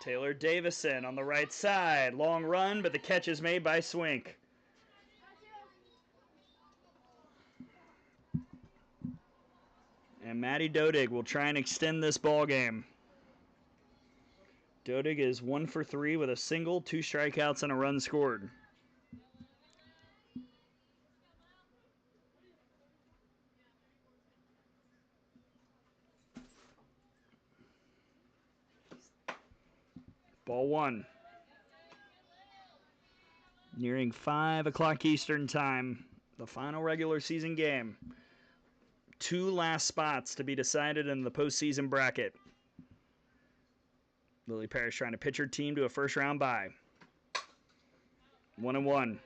Taylor Davison on the right side. Long run, but the catch is made by Swink. And Maddie Dodig will try and extend this ball game. Dodig is 1 for 3 with a single, 2 strikeouts, and a run scored. Ball 1. Nearing 5 o'clock Eastern time. The final regular season game. 2 last spots to be decided in the postseason bracket. Lily Parrish trying to pitch her team to a first-round bye. 1-1.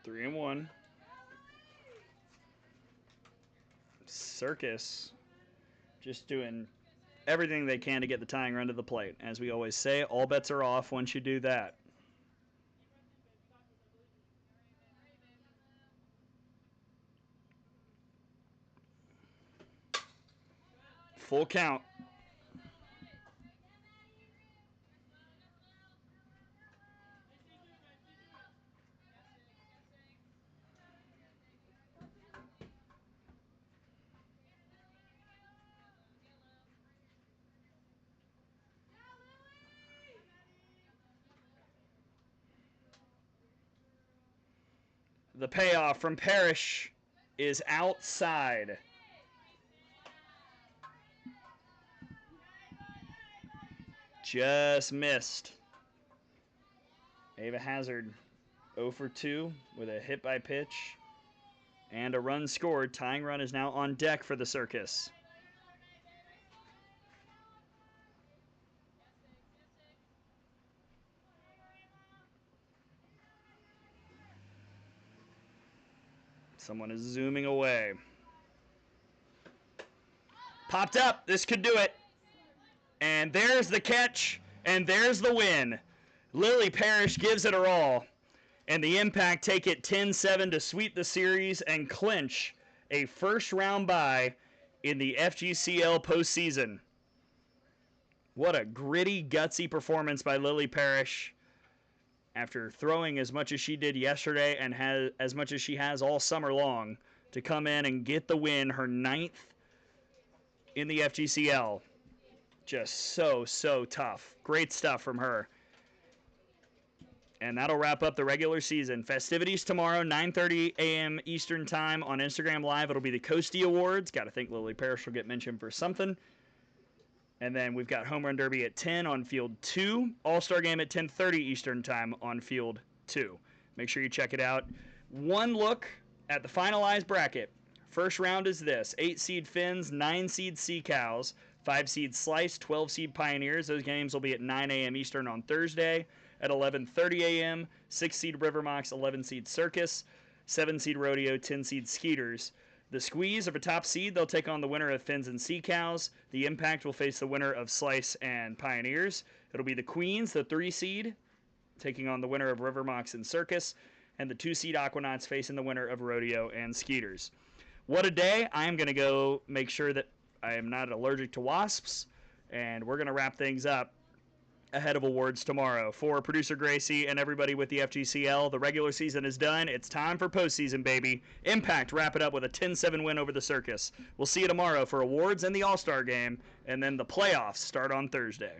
3-1. Circus just doing everything they can to get the tying run to the plate. As we always say, all bets are off once you do that. Full count. The payoff from Parrish is outside. Just missed. Ava Hazard 0 for 2 with a hit by pitch and a run scored. Tying run is now on deck for the Circus. Someone is zooming away. Popped up. This could do it. And there's the catch, and there's the win. Lily Parrish gives it her all. And the Impact take it 10-7 to sweep the series and clinch a first-round bye in the FGCL postseason. What a gritty, gutsy performance by Lily Parrish. After throwing as much as she did yesterday and has as much as she has all summer long, to come in and get the win, her 9th in the FGCL. Just so tough. Great stuff from her. And that'll wrap up the regular season. Festivities tomorrow, 9:30 a.m. Eastern Time on Instagram Live. It'll be the Coastie Awards. Got to think Lily Parrish will get mentioned for something. And then we've got Home Run Derby at 10 on Field 2. All-Star Game at 10:30 Eastern Time on Field 2. Make sure you check it out. One look at the finalized bracket. First round is this. 8-seed Finns, 9-seed Sea Cows, 5-seed Slice, 12-seed Pioneers. Those games will be at 9 a.m. Eastern on Thursday. At 11:30 a.m., 6-seed Rivermox, 11-seed Circus, 7-seed Rodeo, 10-seed Skeeters. The Squeeze of a top seed, they'll take on the winner of Finns and Sea Cows. The Impact will face the winner of Slice and Pioneers. It'll be the Queens, the 3-seed, taking on the winner of Rivermox and Circus. And the 2-seed Aquanauts facing the winner of Rodeo and Skeeters. What a day. I am going to go make sure that I am not allergic to wasps. And we're going to wrap things up ahead of awards tomorrow. For producer Gracie and everybody with the FGCL, the regular season is done. It's time for postseason, baby. Impact wrap it up with a 10-7 win over the Circus. We'll see you tomorrow for awards and the All-Star Game, and then the playoffs start on Thursday.